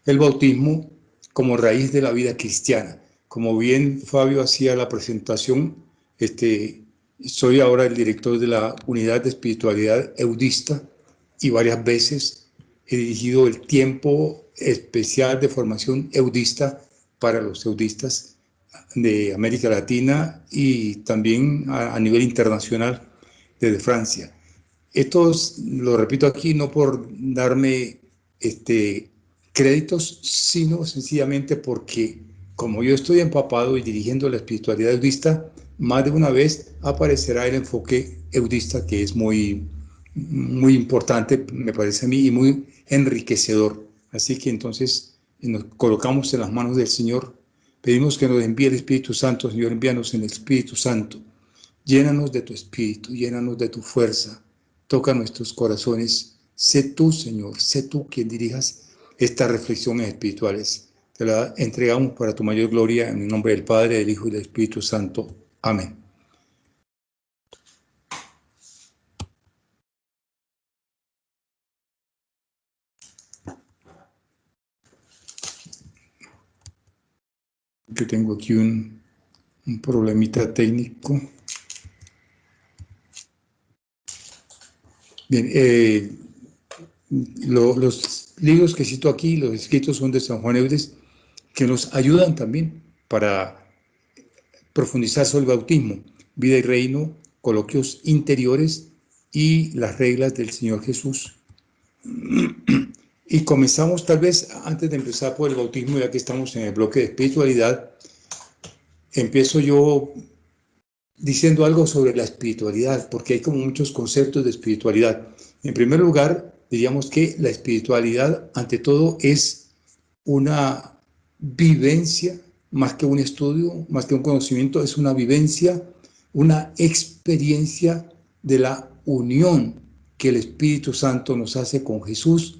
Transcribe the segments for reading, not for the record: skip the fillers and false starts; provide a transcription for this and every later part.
el bautismo como raíz de la vida cristiana. Como bien Fabio hacía la presentación, soy ahora el director de la Unidad de Espiritualidad Eudista y varias veces he dirigido el tiempo especial de formación eudista para los eudistas de América Latina y también a nivel internacional desde Francia. Esto lo repito aquí no por darme créditos, sino sencillamente porque como yo estoy empapado y dirigiendo la espiritualidad eudista, más de una vez aparecerá el enfoque eudista que es muy, muy importante, me parece a mí, y muy enriquecedor. Así que entonces nos colocamos en las manos del Señor, pedimos que nos envíe el Espíritu Santo. Señor, envíanos en el Espíritu Santo. Llénanos de tu espíritu, llénanos de tu fuerza, toca nuestros corazones. Sé tú, Señor, sé tú quien dirijas estas reflexiones espirituales. Te la entregamos para tu mayor gloria, en el nombre del Padre, del Hijo y del Espíritu Santo. Amén. Yo tengo aquí un problemita técnico. Bien, los libros que cito aquí, los escritos son de San Juan Eudes, que nos ayudan también para profundizar sobre el bautismo, vida y reino, coloquios interiores y las reglas del Señor Jesús. Y comenzamos tal vez, antes de empezar por el bautismo, ya que estamos en el bloque de espiritualidad, empiezo yo diciendo algo sobre la espiritualidad, porque hay como muchos conceptos de espiritualidad. En primer lugar, diríamos que la espiritualidad, ante todo, es una vivencia, más que un estudio, más que un conocimiento, es una vivencia, una experiencia de la unión que el Espíritu Santo nos hace con Jesús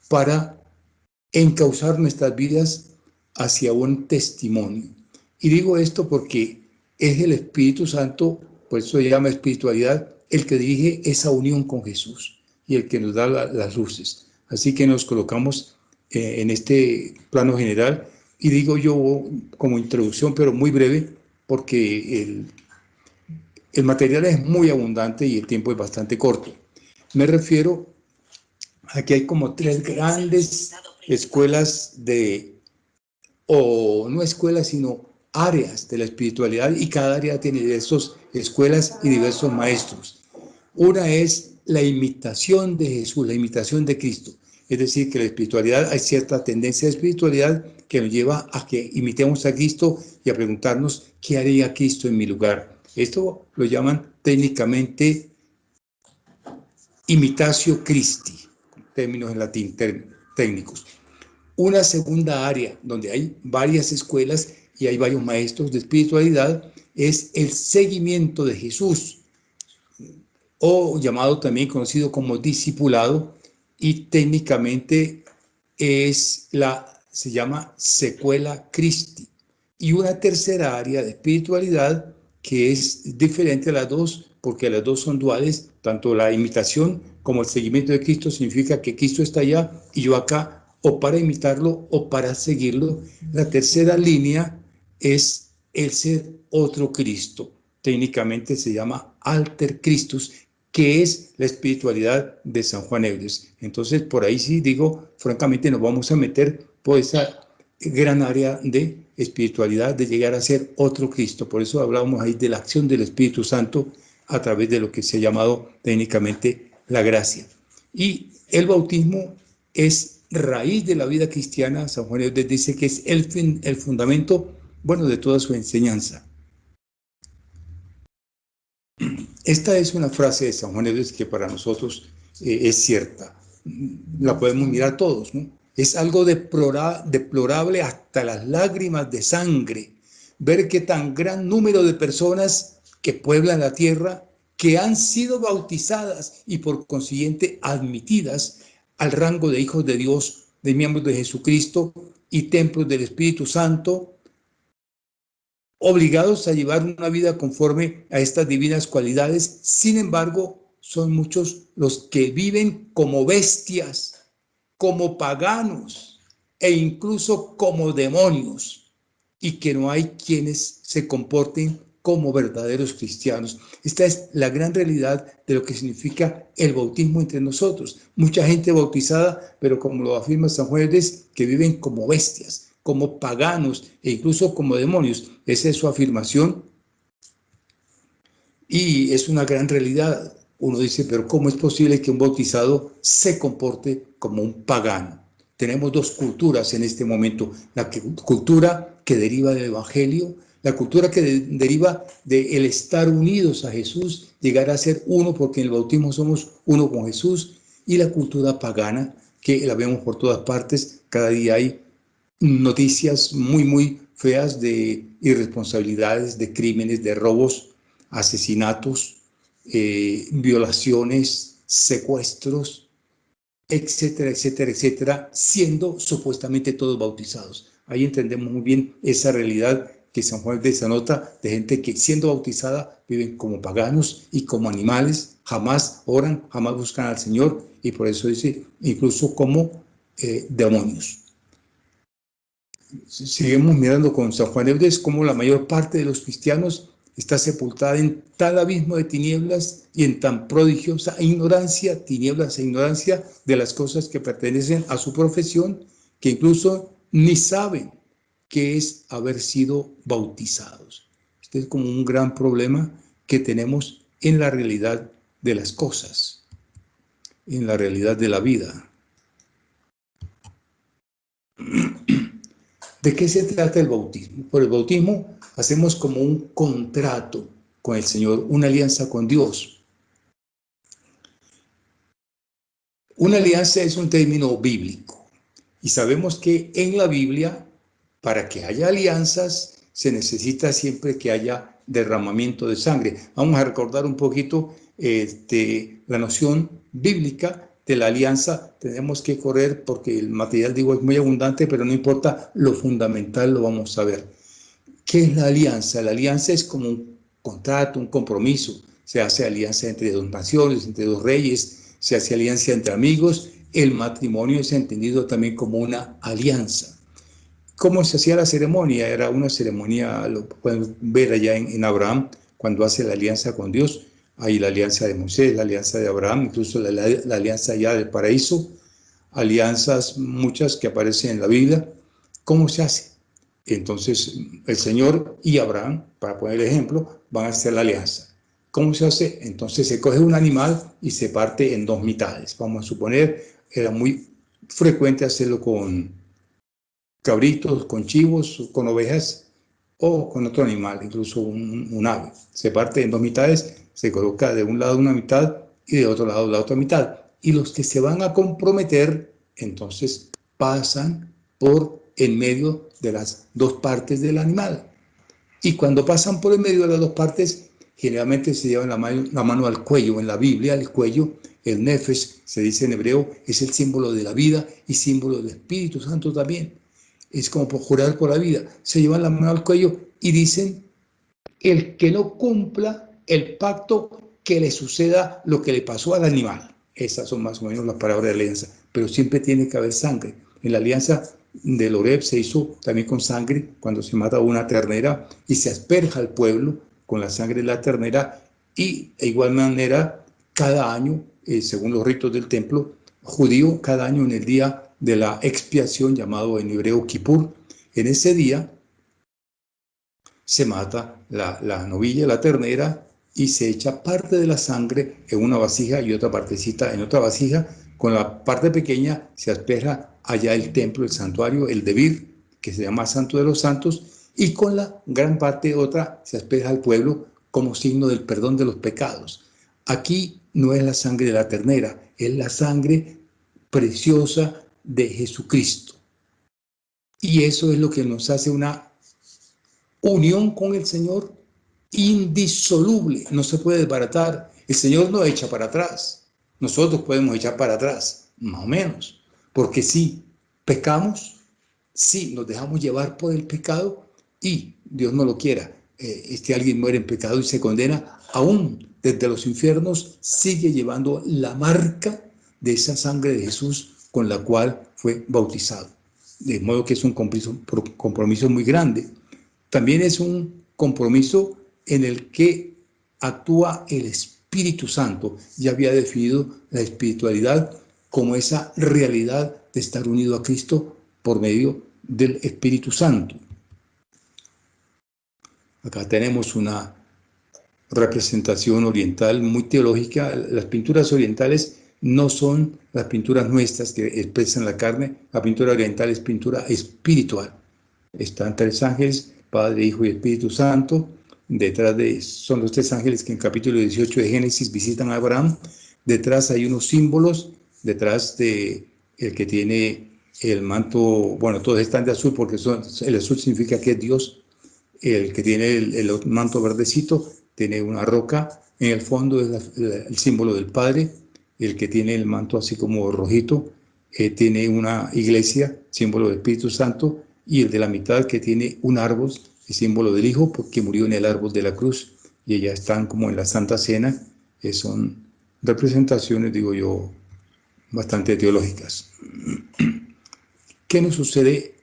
para encauzar nuestras vidas hacia un testimonio. Y digo esto porque es el Espíritu Santo, por eso se llama espiritualidad, el que dirige esa unión con Jesús y el que nos da las luces. Así que nos colocamos en este plano general y digo yo como introducción, pero muy breve, porque el material es muy abundante y el tiempo es bastante corto. Me refiero a que hay como tres grandes escuelas o no escuelas, sino áreas de la espiritualidad, y cada área tiene diversas escuelas y diversos maestros. Una es la imitación de Jesús, la imitación de Cristo. Es decir, que la espiritualidad, hay cierta tendencia de espiritualidad que nos lleva a que imitemos a Cristo y a preguntarnos qué haría Cristo en mi lugar. Esto lo llaman técnicamente imitatio Christi, términos en latín técnicos. Una segunda área donde hay varias escuelas y hay varios maestros de espiritualidad es el seguimiento de Jesús, o llamado también conocido como discipulado, y técnicamente se llama secuela Christi. Y una tercera área de espiritualidad que es diferente a las dos, porque las dos son duales, tanto la imitación como el seguimiento de Cristo significa que Cristo está allá y yo acá, o para imitarlo o para seguirlo. La tercera línea es el ser otro Cristo. Técnicamente se llama Alter Christus, que es la espiritualidad de San Juan Eudes. Entonces, por ahí sí digo, francamente, nos vamos a meter por esa gran área de espiritualidad, de llegar a ser otro Cristo. Por eso hablábamos ahí de la acción del Espíritu Santo a través de lo que se ha llamado técnicamente la gracia. Y el bautismo es raíz de la vida cristiana. San Juan Eudes dice que es el fundamento, bueno, de toda su enseñanza. Esta es una frase de San Juan Eudes que para nosotros es cierta. La podemos mirar todos, ¿no? Es algo deplorable hasta las lágrimas de sangre ver que tan gran número de personas que pueblan la tierra, que han sido bautizadas y por consiguiente admitidas al rango de hijos de Dios, de miembros de Jesucristo y templos del Espíritu Santo, obligados a llevar una vida conforme a estas divinas cualidades. Sin embargo, son muchos los que viven como bestias, como paganos, e incluso como demonios, y que no hay quienes se comporten como verdaderos cristianos. Esta es la gran realidad de lo que significa el bautismo entre nosotros. Mucha gente bautizada, pero como lo afirma San Juan de Dios, que viven como bestias, como paganos e incluso como demonios. Esa es su afirmación y es una gran realidad. Uno dice, pero ¿cómo es posible que un bautizado se comporte como un pagano? Tenemos dos culturas en este momento. La cultura que deriva del Evangelio, la cultura que deriva del estar unidos a Jesús, llegar a ser uno, porque en el bautismo somos uno con Jesús, y la cultura pagana, que la vemos por todas partes. Cada día hay noticias muy feas de irresponsabilidades, de crímenes, de robos, asesinatos, violaciones, secuestros, etcétera, etcétera, etcétera, siendo supuestamente todos bautizados. Ahí entendemos muy bien esa realidad que San Juan denota de gente que siendo bautizada viven como paganos y como animales, jamás oran, jamás buscan al Señor, y por eso dice incluso como demonios. Seguimos mirando con San Juan de Dios cómo la mayor parte de los cristianos está sepultada en tal abismo de tinieblas y en tan prodigiosa ignorancia, tinieblas e ignorancia de las cosas que pertenecen a su profesión, que incluso ni saben qué es haber sido bautizados. Este es como un gran problema que tenemos en la realidad de las cosas, en la realidad de la vida. ¿De qué se trata el bautismo? Por el bautismo hacemos como un contrato con el Señor, una alianza con Dios. Una alianza es un término bíblico y sabemos que en la Biblia, para que haya alianzas, se necesita siempre que haya derramamiento de sangre. Vamos a recordar un poquito la noción bíblica de la alianza. Tenemos que correr porque el material, digo, es muy abundante, pero no importa, lo fundamental lo vamos a ver. ¿Qué es la alianza? La alianza es como un contrato, un compromiso. Se hace alianza entre dos naciones, entre dos reyes, se hace alianza entre amigos. El matrimonio es entendido también como una alianza. ¿Cómo se hacía la ceremonia? Era una ceremonia, lo pueden ver allá en Abraham, cuando hace la alianza con Dios. Hay la alianza de Moisés, la alianza de Abraham, incluso la alianza ya del paraíso, alianzas muchas que aparecen en la Biblia. ¿Cómo se hace? Entonces el Señor y Abraham, para poner el ejemplo, van a hacer la alianza. ¿Cómo se hace? Entonces se coge un animal y se parte en dos mitades. Vamos a suponer, era muy frecuente hacerlo con cabritos, con chivos, con ovejas o con otro animal, incluso un ave. Se parte en dos mitades, se coloca de un lado una mitad y de otro lado la otra mitad. Y los que se van a comprometer, entonces pasan por en medio de las dos partes del animal. Y cuando pasan por en medio de las dos partes, generalmente se llevan la mano al cuello. En la Biblia, el cuello, el nefesh, se dice en hebreo, es el símbolo de la vida y símbolo del Espíritu Santo también. Es como por jurar por la vida. Se llevan la mano al cuello y dicen, el que no cumpla el pacto, que le suceda lo que le pasó al animal. Esas son más o menos las palabras de alianza. Pero siempre tiene que haber sangre. En la alianza del Oreb se hizo también con sangre cuando se mata una ternera y se asperja al pueblo con la sangre de la ternera, y de igual manera cada año, según los ritos del templo judío, cada año en el día de la expiación, llamado en hebreo Kippur, en ese día se mata la novilla, la ternera, y se echa parte de la sangre en una vasija y otra partecita en otra vasija. Con la parte pequeña se asperja allá el templo, el santuario, el Debir, que se llama Santo de los Santos, y con la gran parte otra se asperja al pueblo como signo del perdón de los pecados. Aquí no es la sangre de la ternera, es la sangre preciosa de Jesucristo. Y eso es lo que nos hace una unión con el Señor indisoluble, no se puede desbaratar. El Señor no echa para atrás, nosotros podemos echar para atrás, más o menos, porque si pecamos, si nos dejamos llevar por el pecado, y Dios no lo quiera, alguien muere en pecado y se condena, aún desde los infiernos sigue llevando la marca de esa sangre de Jesús con la cual fue bautizado. de modo que es un compromiso muy grande. También es un compromiso en el que actúa el Espíritu Santo. Ya había definido la espiritualidad como esa realidad de estar unido a Cristo por medio del Espíritu Santo. Acá tenemos una representación oriental muy teológica. Las pinturas orientales no son las pinturas nuestras que expresan la carne. La pintura oriental es pintura espiritual. Están tres ángeles, Padre, Hijo y Espíritu Santo. Detrás son los tres ángeles que en capítulo 18 de Génesis visitan a Abraham. Detrás hay unos símbolos. Detrás de el que tiene el manto, bueno, todos están de azul porque el azul significa que es Dios. El que tiene el manto verdecito tiene una roca, en el fondo es el símbolo del Padre. El que tiene el manto así como rojito tiene una iglesia, símbolo del Espíritu Santo, y el de la mitad que tiene un árbol, el símbolo del Hijo, porque murió en el árbol de la cruz, y ellas están como en la Santa Cena. Son representaciones, digo yo, bastante teológicas. ¿Qué nos sucede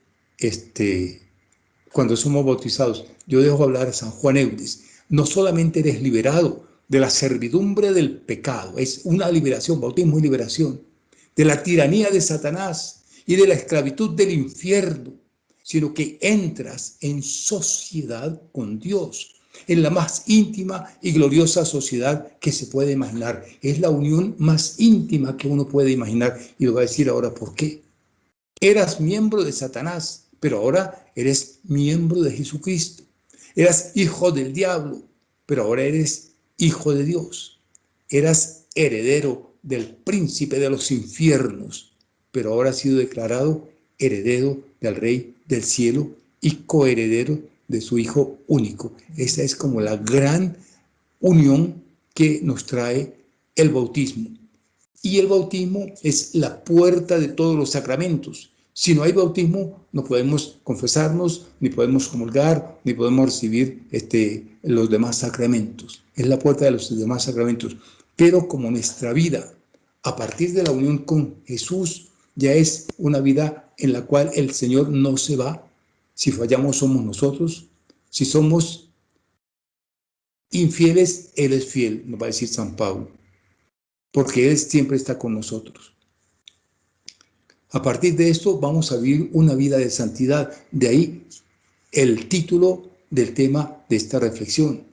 cuando somos bautizados? Yo dejo hablar a San Juan Eudes. No solamente eres liberado de la servidumbre del pecado, es una liberación, bautismo y liberación, de la tiranía de Satanás y de la esclavitud del infierno, sino que entras en sociedad con Dios, en la más íntima y gloriosa sociedad que se puede imaginar. Es la unión más íntima que uno puede imaginar, y lo voy a decir ahora por qué. Eras miembro de Satanás, pero ahora eres miembro de Jesucristo. Eras hijo del diablo, pero ahora eres hijo de Dios. Eras heredero del príncipe de los infiernos, pero ahora has sido declarado heredero del Rey del cielo y coheredero de su Hijo único. Esa es como la gran unión que nos trae el bautismo. Y el bautismo es la puerta de todos los sacramentos. Si no hay bautismo, no podemos confesarnos, ni podemos comulgar, ni podemos recibir los demás sacramentos. Es la puerta de los demás sacramentos. Pero como nuestra vida, a partir de la unión con Jesús, ya es una vida en la cual el Señor no se va. Si fallamos, somos nosotros. Si somos infieles, Él es fiel, nos va a decir San Pablo, porque Él siempre está con nosotros. A partir de esto vamos a vivir una vida de santidad. De ahí el título del tema de esta reflexión,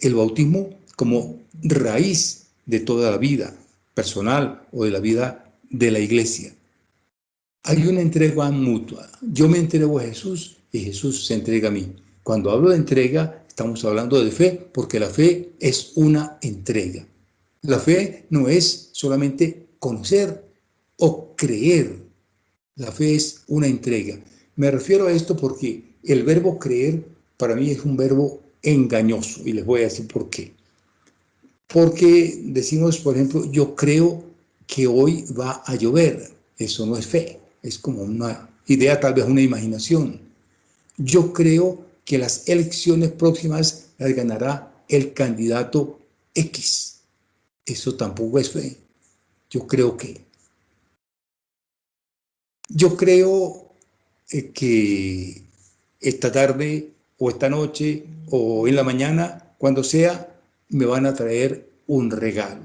el bautismo como raíz de toda la vida personal o de la vida de la iglesia. Hay una entrega mutua. Yo me entrego a Jesús y Jesús se entrega a mí. Cuando hablo de entrega, estamos hablando de fe, porque la fe es una entrega. La fe no es solamente conocer o creer. La fe es una entrega. Me refiero a esto porque el verbo creer para mí es un verbo engañoso, y les voy a decir por qué. Porque decimos, por ejemplo, yo creo que hoy va a llover. Eso no es fe, es como una idea, tal vez una imaginación. Yo creo que las elecciones próximas las ganará el candidato X. Eso tampoco es fe. Yo creo que. Yo creo que esta tarde o esta noche o en la mañana, cuando sea, me van a traer un regalo.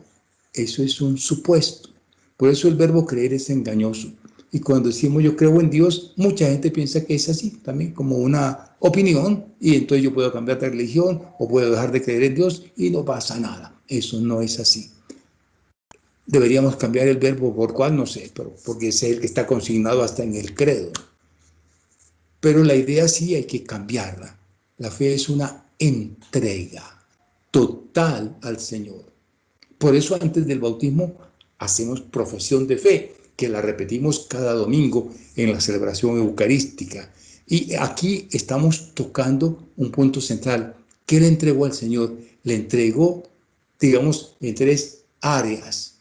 Eso es un supuesto. Por eso el verbo creer es engañoso. Y cuando decimos yo creo en Dios, mucha gente piensa que es así, también como una opinión, y entonces yo puedo cambiar de religión o puedo dejar de creer en Dios y no pasa nada. Eso no es así. Deberíamos cambiar el verbo por cuál, no sé, pero porque ese es el que está consignado hasta en el credo. Pero la idea sí hay que cambiarla. La fe es una entrega total al Señor. Por eso antes del bautismo hacemos profesión de fe, que la repetimos cada domingo en la celebración eucarística. Y aquí estamos tocando un punto central. ¿Qué le entregó al Señor? Le entregó, digamos, en tres áreas.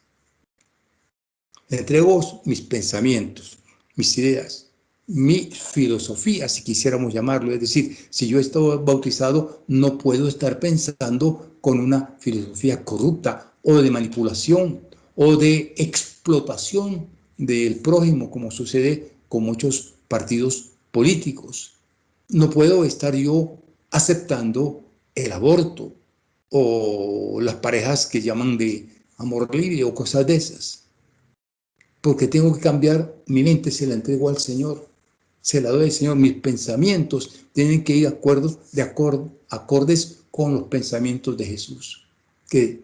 Le entrego mis pensamientos, mis ideas, mi filosofía, si quisiéramos llamarlo. Es decir, si yo estoy bautizado, no puedo estar pensando con una filosofía corrupta o de manipulación o de explotación del prójimo, como sucede con muchos partidos políticos. No puedo estar yo aceptando el aborto o las parejas que llaman de amor libre o cosas de esas. Porque tengo que cambiar mi mente, se la entrego al Señor, se la doy al Señor. Mis pensamientos tienen que ir acordes con los pensamientos de Jesús. Que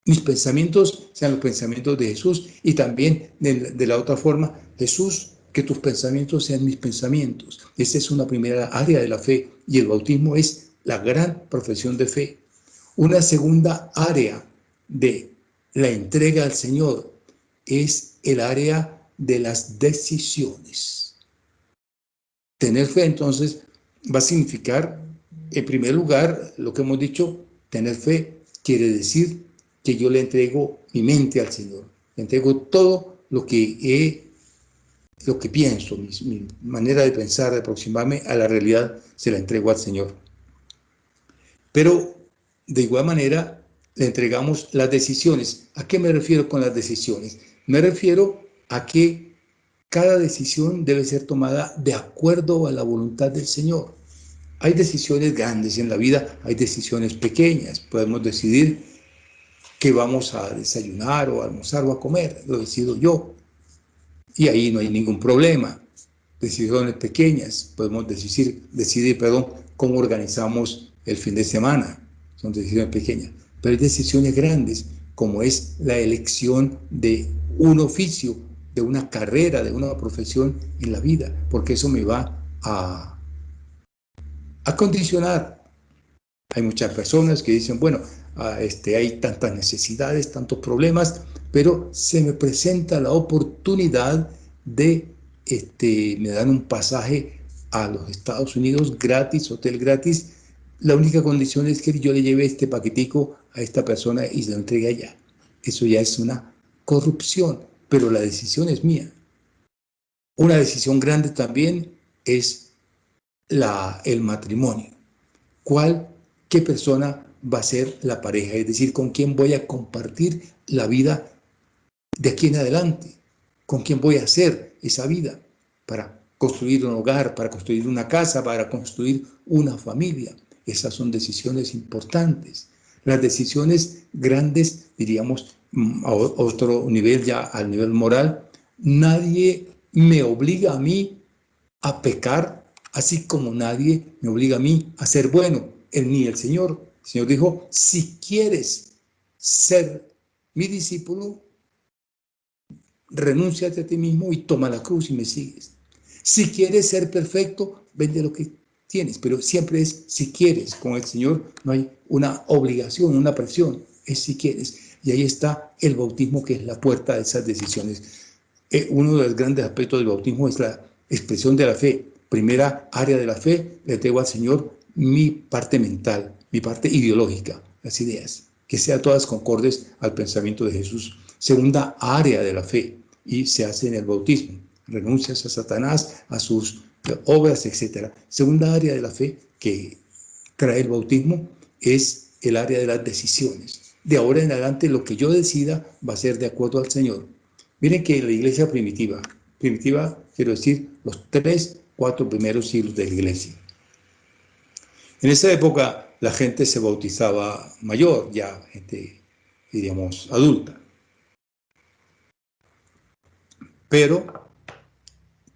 mis pensamientos sean los pensamientos de Jesús y también de la otra forma, Jesús, que tus pensamientos sean mis pensamientos. Esa es una primera área de la fe y el bautismo es la gran profesión de fe. Una segunda área de la entrega al Señor es el área de las decisiones. Tener fe entonces va a significar, en primer lugar, lo que hemos dicho, tener fe quiere decir que yo le entrego mi mente al Señor, le entrego todo lo que pienso, mi manera de pensar, de aproximarme a la realidad, se la entrego al Señor. Pero de igual manera le entregamos las decisiones. ¿A qué me refiero con las decisiones? Me refiero a que cada decisión debe ser tomada de acuerdo a la voluntad del Señor. Hay decisiones grandes en la vida, hay decisiones pequeñas. Podemos decidir qué vamos a desayunar o a almorzar o a comer, lo decido yo. Y ahí no hay ningún problema. Decisiones pequeñas, podemos decidir, cómo organizamos el fin de semana. Son decisiones pequeñas. Pero hay decisiones grandes, como es la elección de un oficio, de una carrera, de una profesión en la vida, porque eso me va a condicionar. Hay muchas personas que dicen, bueno, hay tantas necesidades, tantos problemas, pero se me presenta la oportunidad de, me dan un pasaje a los Estados Unidos gratis, hotel gratis. La única condición es que yo le lleve este paquetico a esta persona y se lo entregue allá. Eso ya es una corrupción, pero la decisión es mía. Una decisión grande también es el matrimonio. ¿Qué persona va a ser la pareja? Es decir, con quién voy a compartir la vida de aquí en adelante, con quién voy a hacer esa vida para construir un hogar, para construir una casa, para construir una familia. Esas son decisiones importantes. Las decisiones grandes, diríamos, a otro nivel, ya al nivel moral, nadie me obliga a mí a pecar, así como nadie me obliga a mí a ser bueno, ni el Señor. El Señor dijo, si quieres ser mi discípulo, renúnciate a ti mismo y toma la cruz y me sigues. Si quieres ser perfecto, vende lo que tienes, pero siempre es si quieres. Con el Señor no hay una obligación, una presión, es si quieres. Y ahí está el bautismo, que es la puerta de esas decisiones. Uno de los grandes aspectos del bautismo es la expresión de la fe. Primera área de la fe, le entrego al Señor mi parte mental, mi parte ideológica, las ideas, que sean todas concordes al pensamiento de Jesús. Segunda área de la fe, y se hace en el bautismo. Renuncias a Satanás, a sus obras, etc. Segunda área de la fe que trae el bautismo es el área de las decisiones. De ahora en adelante lo que yo decida va a ser de acuerdo al Señor. Miren que en la iglesia primitiva quiero decir los 4 primeros siglos de la iglesia. En esa época la gente se bautizaba mayor, ya gente, diríamos, adulta. Pero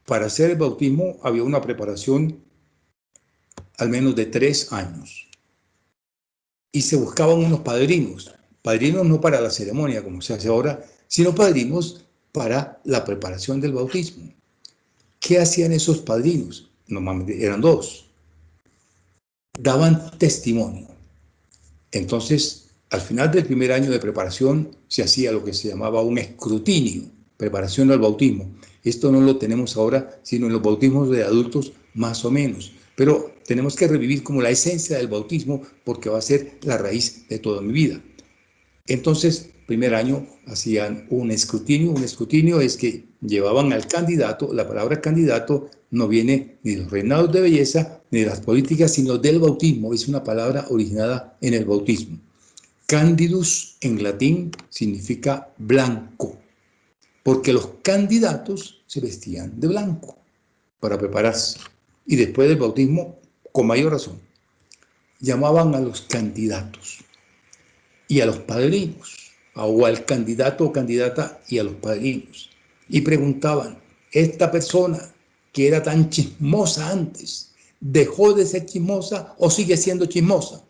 para hacer el bautismo había una preparación al menos de 3 años. Y se buscaban unos padrinos no para la ceremonia como se hace ahora, sino padrinos para la preparación del bautismo. ¿Qué hacían esos padrinos? Normalmente eran 2. Daban testimonio. Entonces, al final del primer año de preparación se hacía lo que se llamaba un escrutinio, preparación al bautismo. Esto no lo tenemos ahora, sino en los bautismos de adultos más o menos. Pero tenemos que revivir como la esencia del bautismo porque va a ser la raíz de toda mi vida. Entonces, primer año hacían un escrutinio. Un escrutinio es que llevaban al candidato. La palabra candidato no viene ni de los reinados de belleza ni de las políticas, sino del bautismo. Es una palabra originada en el bautismo. Candidus en latín significa blanco, porque los candidatos se vestían de blanco. para prepararse. Y después del bautismo, con mayor razón, llamaban a los candidatos y a los padrinos, o al candidato o candidata y a los padrinos, y preguntaban, ¿esta persona que era tan chismosa antes, dejó de ser chismosa o sigue siendo chismosa?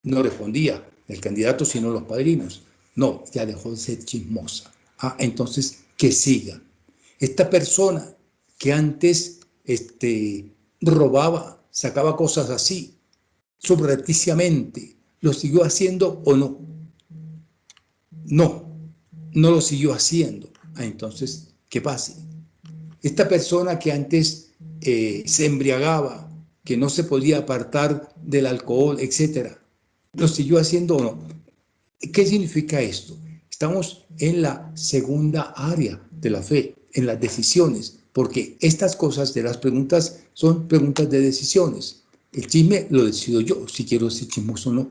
No respondía el candidato, sino los padrinos. No, ya dejó de ser chismosa. Entonces, que siga. Esta persona que antes robaba, sacaba cosas así, subrepticiamente, ¿lo siguió haciendo o no? No, no lo siguió haciendo. Entonces, que pase. Esta persona que antes se embriagaba, que no se podía apartar del alcohol, etcétera, ¿lo siguió haciendo o no? ¿Qué significa esto? Estamos en la segunda área de la fe, en las decisiones, porque estas cosas de las preguntas son preguntas de decisiones. El chisme lo decido yo, si quiero ser chismoso o no.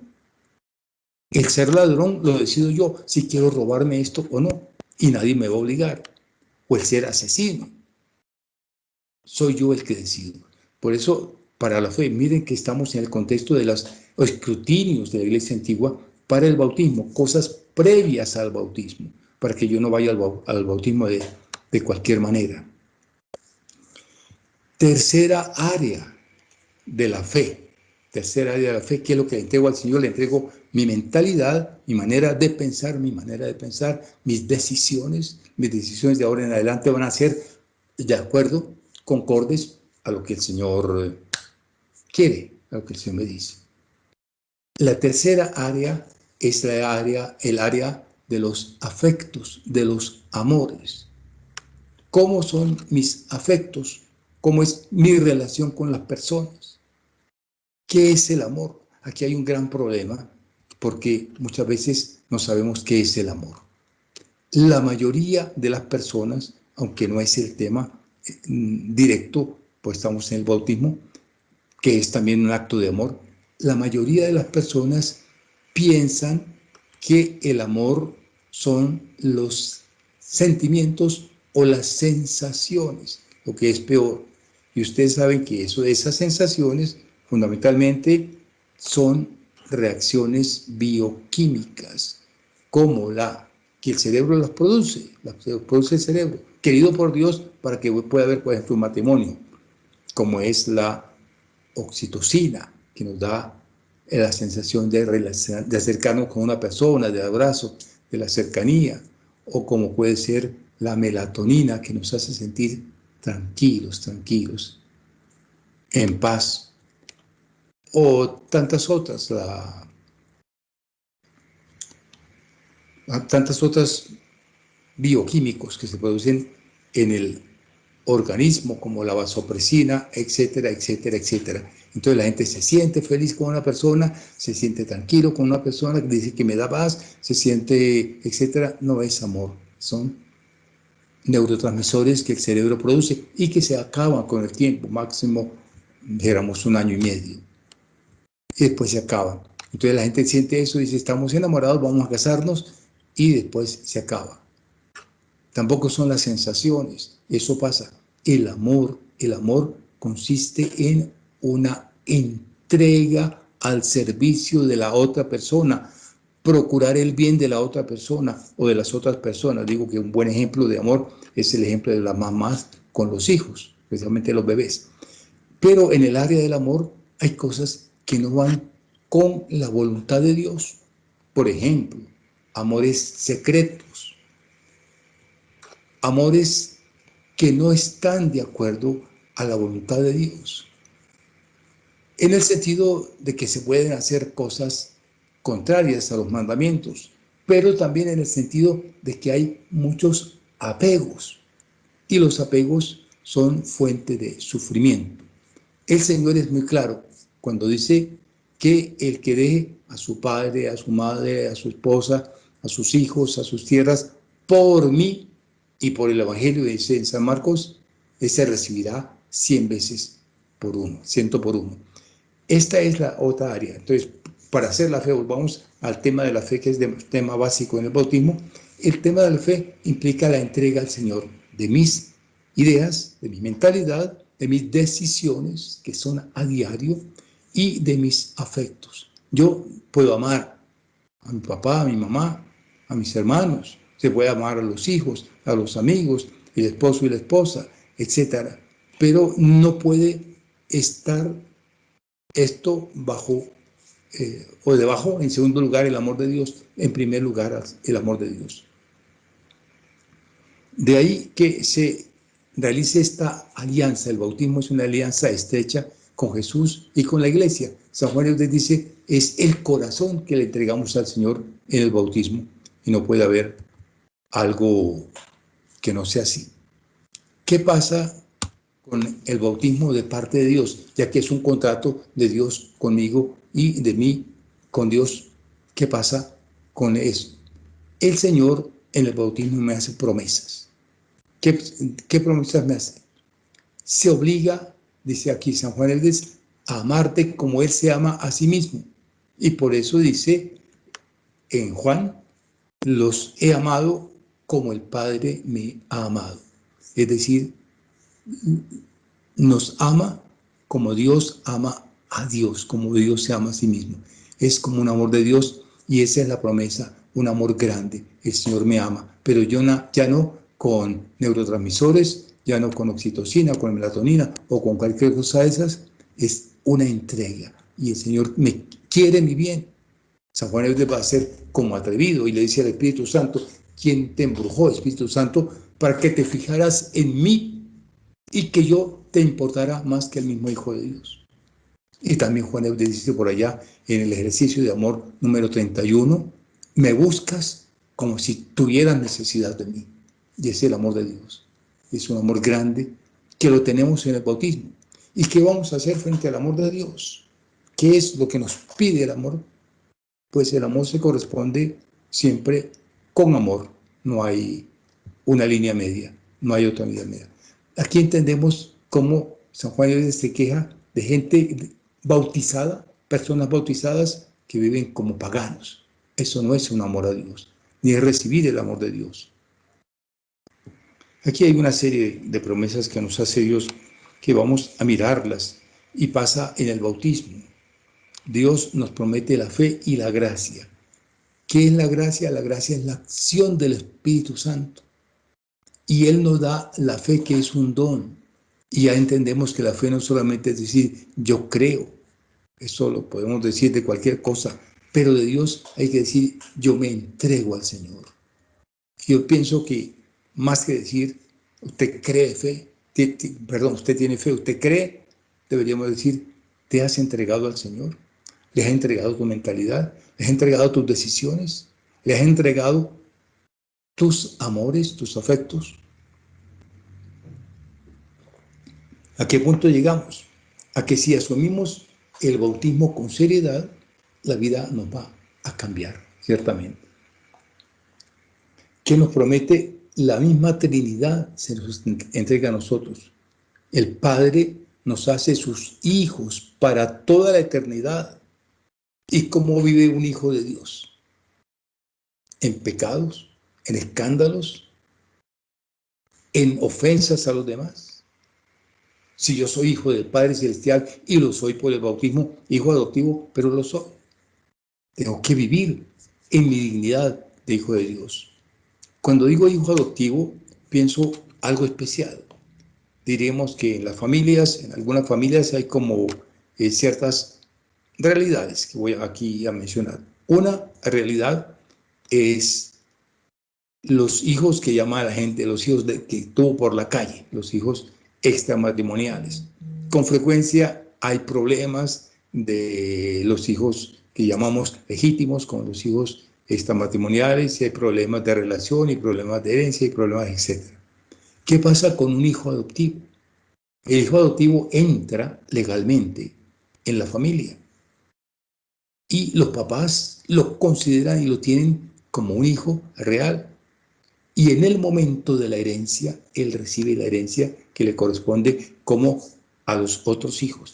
El ser ladrón lo decido yo, si quiero robarme esto o no, y nadie me va a obligar. O el ser asesino, soy yo el que decido. Por eso, para la fe, miren que estamos en el contexto de los escrutinios de la Iglesia antigua para el bautismo, cosas previas al bautismo, para que yo no vaya al bautismo de cualquier manera. Tercera área de la fe. Tercera área de la fe, ¿qué es lo que le entrego al Señor? Le entrego mi mentalidad, mi manera de pensar, mis decisiones. Mis decisiones de ahora en adelante van a ser de acuerdo, concordes a lo que el Señor quiere, a lo que el Señor me dice. La tercera área es el área de los afectos, de los amores. ¿Cómo son mis afectos? ¿Cómo es mi relación con las personas? ¿Qué es el amor? Aquí hay un gran problema porque muchas veces no sabemos qué es el amor. La mayoría de las personas, aunque no es el tema directo, pues estamos en el bautismo, que es también un acto de amor, la mayoría de las personas piensan que el amor son los sentimientos o las sensaciones, lo que es peor. Y ustedes saben que esas sensaciones fundamentalmente son reacciones bioquímicas, como que el cerebro las produce el cerebro, querido por Dios para que pueda haber, por ejemplo, un matrimonio, como es la oxitocina, que nos da la sensación de acercarnos con una persona, de abrazo, de la cercanía, o como puede ser la melatonina, que nos hace sentir tranquilos, en paz, o tantas otras, tantas otras bioquímicos que se producen en el organismo, como la vasopresina, etcétera, etcétera, etcétera. Entonces la gente se siente feliz con una persona, se siente tranquilo con una persona que dice que me da paz, se siente, etcétera. No es amor, son neurotransmisores que el cerebro produce y que se acaban con el tiempo, máximo, dijéramos, 1 año y medio. Y después se acaban. Entonces la gente siente eso y dice, estamos enamorados, vamos a casarnos, y después se acaba. Tampoco son las sensaciones, eso pasa. El amor consiste en una entrega al servicio de la otra persona, procurar el bien de la otra persona o de las otras personas. Digo que un buen ejemplo de amor es el ejemplo de las mamás con los hijos, especialmente los bebés. Pero en el área del amor hay cosas que no van con la voluntad de Dios. Por ejemplo, amores secretos, amores que no están de acuerdo a la voluntad de Dios, en el sentido de que se pueden hacer cosas contrarias a los mandamientos, pero también en el sentido de que hay muchos apegos, y los apegos son fuente de sufrimiento. El Señor es muy claro cuando dice que el que deje a su padre, a su madre, a su esposa, a sus hijos, a sus tierras, por mí y por el Evangelio, dice en San Marcos, ese recibirá 100 veces por uno, 100 por uno. Esta es la otra área. Entonces, para hacer la fe, volvamos al tema de la fe, que es el tema básico en el bautismo. El tema de la fe implica la entrega al Señor de mis ideas, de mi mentalidad, de mis decisiones, que son a diario, y de mis afectos. Yo puedo amar a mi papá, a mi mamá, a mis hermanos, se puede amar a los hijos, a los amigos, el esposo y la esposa, etc. Pero no puede estar esto bajo o debajo, en segundo lugar, el amor de Dios, en primer lugar, el amor de Dios. De ahí que se realice esta alianza. El bautismo es una alianza estrecha con Jesús y con la iglesia. San Juan les dice, es el corazón que le entregamos al Señor en el bautismo, y no puede haber algo que no sea así. ¿Qué pasa con el bautismo de parte de Dios? Ya que es un contrato de Dios conmigo y de mí con Dios. ¿Qué pasa con eso? El Señor en el bautismo me hace promesas. ¿Qué promesas me hace? Se obliga, dice aquí San Juan el Des, a amarte como Él se ama a sí mismo. Y por eso dice en Juan, los he amado como el Padre me ha amado. Es decir, nos ama como Dios ama a Dios, como Dios se ama a sí mismo. Es como un amor de Dios, y esa es la promesa, un amor grande. El Señor me ama, pero yo ya no con neurotransmisores, ya no con oxitocina, con melatonina o con cualquier cosa de esas. Es una entrega, y el Señor me quiere mi bien. San Juan va a ser como atrevido y le dice al Espíritu Santo, ¿quién te embrujó, Espíritu Santo, para que te fijaras en mí y que yo te importara más que el mismo Hijo de Dios? Y también Juan dice por allá en el ejercicio de amor número 31, me buscas como si tuvieras necesidad de mí. Y es el amor de Dios. Es un amor grande que lo tenemos en el bautismo. ¿Y qué vamos a hacer frente al amor de Dios? ¿Qué es lo que nos pide el amor? Pues el amor se corresponde siempre con amor. No hay una línea media, no hay otra línea media. Aquí entendemos cómo San Juan se queja de gente bautizada, personas bautizadas que viven como paganos. Eso no es un amor a Dios, ni es recibir el amor de Dios. Aquí hay una serie de promesas que nos hace Dios, que vamos a mirarlas, y pasa en el bautismo. Dios nos promete la fe y la gracia. ¿Qué es la gracia? La gracia es la acción del Espíritu Santo. Y Él nos da la fe, que es un don. Y ya entendemos que la fe no solamente es decir, yo creo. Eso lo podemos decir de cualquier cosa. Pero de Dios hay que decir, yo me entrego al Señor. Yo pienso que más que decir, usted cree fe, usted tiene fe, usted cree, deberíamos decir, ¿te has entregado al Señor? ¿Le has entregado tu mentalidad? ¿Le has entregado tus decisiones? ¿Le has entregado tus amores, tus afectos? ¿A qué punto llegamos? A que si asumimos el bautismo con seriedad, la vida nos va a cambiar, ciertamente. ¿Qué nos promete? La misma Trinidad se nos entrega a nosotros. El Padre nos hace sus hijos para toda la eternidad. ¿Y cómo vive un hijo de Dios? En pecados, en escándalos, en ofensas a los demás. Si yo soy hijo del Padre Celestial y lo soy por el bautismo, hijo adoptivo, pero lo soy. Tengo que vivir en mi dignidad de hijo de Dios. Cuando digo hijo adoptivo, pienso algo especial. Diremos que en las familias, en algunas familias hay como ciertas realidades que voy aquí a mencionar. Una realidad es los hijos que llama a la gente, los hijos que tuvo por la calle, los hijos extramatrimoniales. Con frecuencia hay problemas de los hijos que llamamos legítimos con los hijos extramatrimoniales, y hay problemas de relación, y problemas de herencia, y problemas, etc. ¿Qué pasa con un hijo adoptivo? El hijo adoptivo entra legalmente en la familia, y los papás lo consideran y lo tienen como un hijo real. Y en el momento de la herencia, él recibe la herencia que le corresponde como a los otros hijos.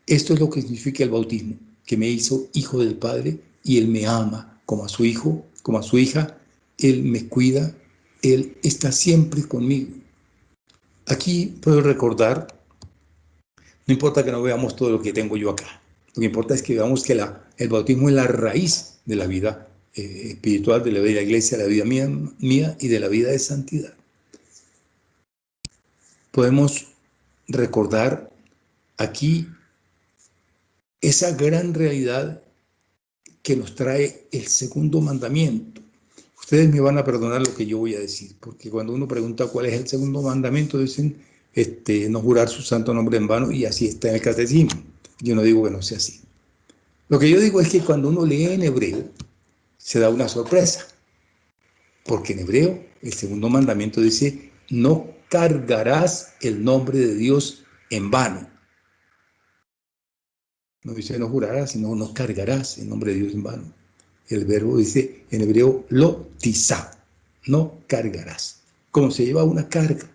Esto es lo que significa el bautismo, que me hizo hijo del Padre, y Él me ama como a su hijo, como a su hija. Él me cuida, Él está siempre conmigo. Aquí puedo recordar, no importa que no veamos todo lo que tengo yo acá, lo que importa es que veamos que el bautismo es la raíz de la vida espiritual, de la vida de la iglesia, de la vida mía y de la vida de santidad. Podemos recordar aquí esa gran realidad que nos trae el segundo mandamiento. Ustedes me van a perdonar lo que yo voy a decir, porque cuando uno pregunta cuál es el segundo mandamiento, dicen no jurar su santo nombre en vano, y así está en el catecismo. Yo no digo que no sea así. Lo que yo digo es que cuando uno lee en hebreo, se da una sorpresa, porque en hebreo el segundo mandamiento dice, no cargarás el nombre de Dios en vano. No dice no jurarás, sino no cargarás el nombre de Dios en vano. El verbo dice en hebreo lo tizá, no cargarás, como se lleva una carga.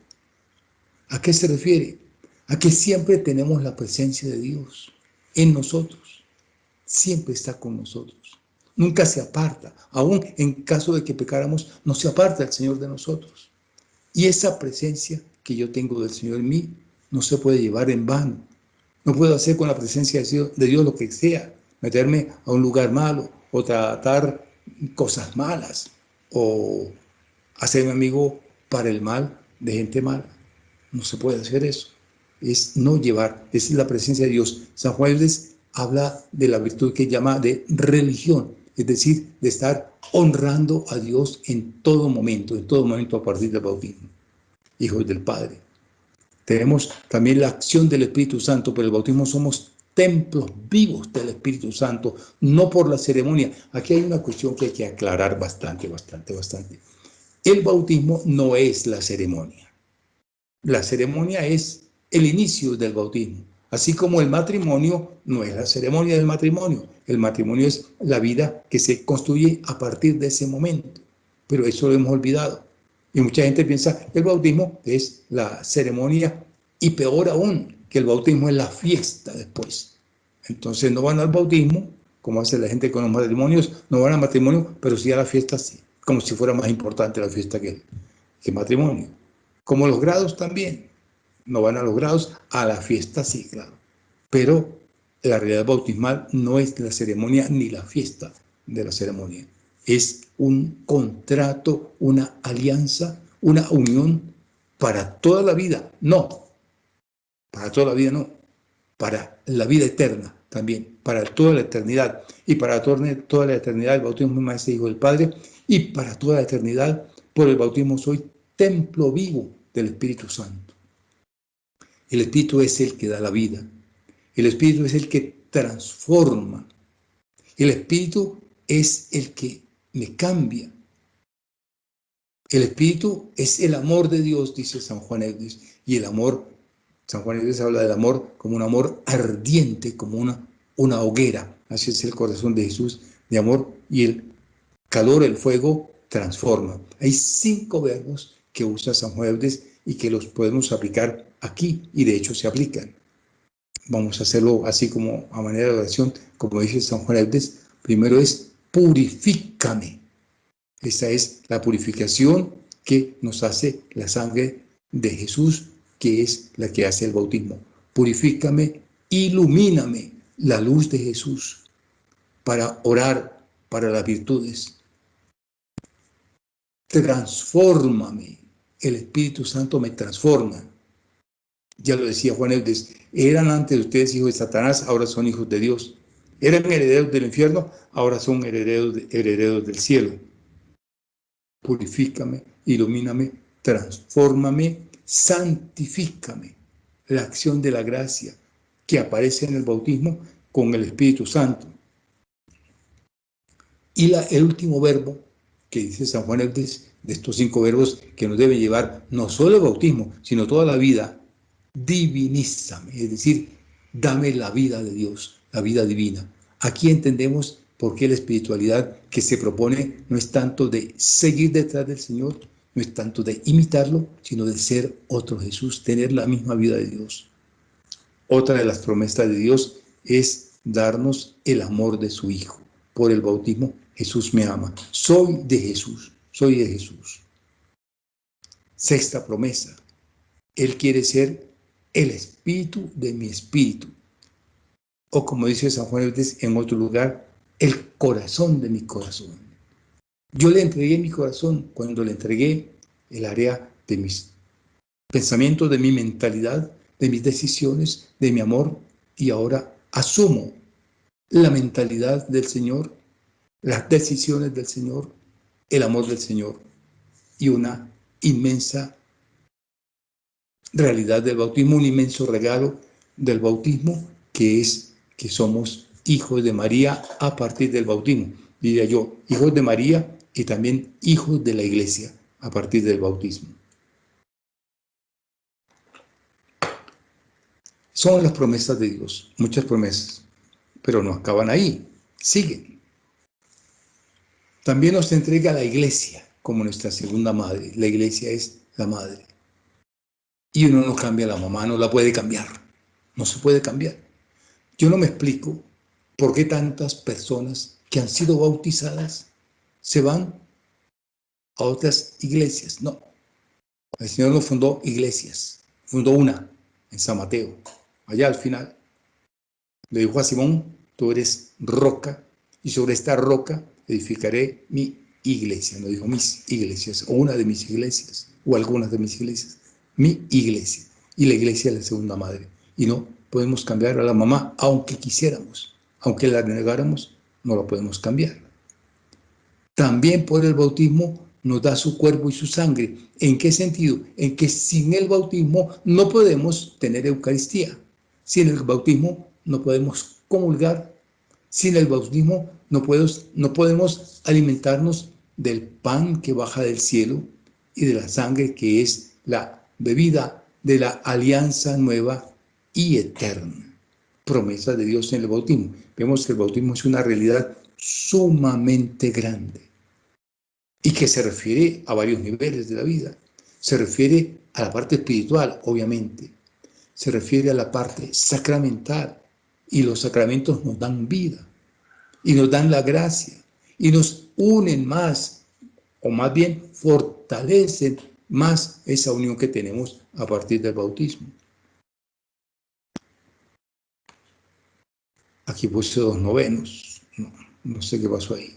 ¿A qué se refiere? A que siempre tenemos la presencia de Dios en nosotros, siempre está con nosotros, nunca se aparta, aún en caso de que pecáramos, no se aparta el Señor de nosotros. Y esa presencia que yo tengo del Señor en mí no se puede llevar en vano. No puedo hacer con la presencia de Dios lo que sea, meterme a un lugar malo o tratar cosas malas o hacerme amigo para el mal de gente mala. No se puede hacer eso. Es no llevar, es la presencia de Dios. San Juan habla de la virtud que llama de religión, es decir, de estar honrando a Dios en todo momento a partir del bautismo. Hijos del Padre. Tenemos también la acción del Espíritu Santo, pero el bautismo somos templos vivos del Espíritu Santo, no por la ceremonia. Aquí hay una cuestión que hay que aclarar bastante. El bautismo no es la ceremonia. La ceremonia es el inicio del bautismo, así como el matrimonio no es la ceremonia del matrimonio. El matrimonio es la vida que se construye a partir de ese momento, pero eso lo hemos olvidado. Y mucha gente piensa que el bautismo es la ceremonia y peor aún, que el bautismo es la fiesta después. Entonces no van al bautismo, como hace la gente con los matrimonios, no van al matrimonio, pero sí a la fiesta, sí, como si fuera más importante la fiesta que el matrimonio. Como los grados también, no van a los grados, a la fiesta sí, claro. Pero la realidad bautismal no es la ceremonia ni la fiesta de la ceremonia. Es un contrato, una alianza, una unión para toda la vida. No, para toda la vida no, para la vida eterna también, para toda la eternidad. Y para toda la eternidad el bautismo es más hijo del Padre, y para toda la eternidad por el bautismo soy templo vivo del Espíritu Santo. El Espíritu es el que da la vida. El Espíritu es el que transforma. El Espíritu es el que me cambia. El Espíritu es el amor de Dios, dice San Juan Eudes. Y el amor, San Juan Eudes habla del amor como un amor ardiente, como una hoguera. Así es el corazón de Jesús, de amor. Y el calor, el fuego, transforma. Hay 5 verbos que usa San Juan Eudes y que los podemos aplicar aquí, y de hecho se aplican. Vamos a hacerlo así como a manera de oración, como dice San Juan Eudes. Primero es purifícame. Esa es la purificación que nos hace la sangre de Jesús, que es la que hace el bautismo. Purifícame, ilumíname, la luz de Jesús, para orar para las virtudes. Transfórmame, el Espíritu Santo me transforma. Ya lo decía Juan Eudes, eran antes ustedes hijos de Satanás, ahora son hijos de Dios. Eran herederos del infierno, ahora son herederos del cielo. Purifícame, ilumíname, transfórmame, santifícame. La acción de la gracia que aparece en el bautismo con el Espíritu Santo. Y el último verbo que dice San Juan Eudes, de estos 5 verbos que nos deben llevar no solo el bautismo, sino toda la vida, divinízame, es decir, dame la vida de Dios, la vida divina. Aquí entendemos por qué la espiritualidad que se propone no es tanto de seguir detrás del Señor, no es tanto de imitarlo, sino de ser otro Jesús, tener la misma vida de Dios. Otra de las promesas de Dios es darnos el amor de su Hijo. Por el bautismo, Jesús me ama. Soy de Jesús. 6ª promesa, Él quiere ser el espíritu de mi espíritu. O como dice San Juan en otro lugar, el corazón de mi corazón. Yo le entregué mi corazón cuando le entregué el área de mis pensamientos, de mi mentalidad, de mis decisiones, de mi amor, y ahora asumo la mentalidad del Señor, las decisiones del Señor, el amor del Señor y una inmensa realidad del bautismo, un inmenso regalo del bautismo, que es que somos hijos de María a partir del bautismo. Diría yo, hijos de María y también hijos de la Iglesia a partir del bautismo. Son las promesas de Dios, muchas promesas, pero no acaban ahí, siguen. También nos entrega la Iglesia como nuestra segunda madre. La Iglesia es la madre. Y uno no cambia a la mamá, no la puede cambiar, no se puede cambiar. Yo no me explico por qué tantas personas que han sido bautizadas se van a otras iglesias. No, el Señor no fundó iglesias, fundó una en San Mateo. Allá al final le dijo a Simón: tú eres roca y sobre esta roca edificaré mi iglesia. No dijo mis iglesias o una de mis iglesias o algunas de mis iglesias, mi iglesia. Y la iglesia es la segunda madre. Y no podemos cambiar a la mamá, aunque quisiéramos, aunque la negáramos, no la podemos cambiar. También por el bautismo nos da su cuerpo y su sangre. ¿En qué sentido? En que sin el bautismo no podemos tener Eucaristía. Sin el bautismo no podemos comulgar. Sin el bautismo no podemos alimentarnos del pan que baja del cielo y de la sangre que es la bebida de la alianza nueva y eterna. Promesa de Dios en el bautismo. Vemos que el bautismo es una realidad sumamente grande y que se refiere a varios niveles de la vida. Se refiere a la parte espiritual, obviamente. Se refiere a la parte sacramental, y los sacramentos nos dan vida y nos dan la gracia y nos unen más, o más bien fortalecen más esa unión que tenemos a partir del bautismo. Aquí puse 2 novenos, no sé qué pasó ahí.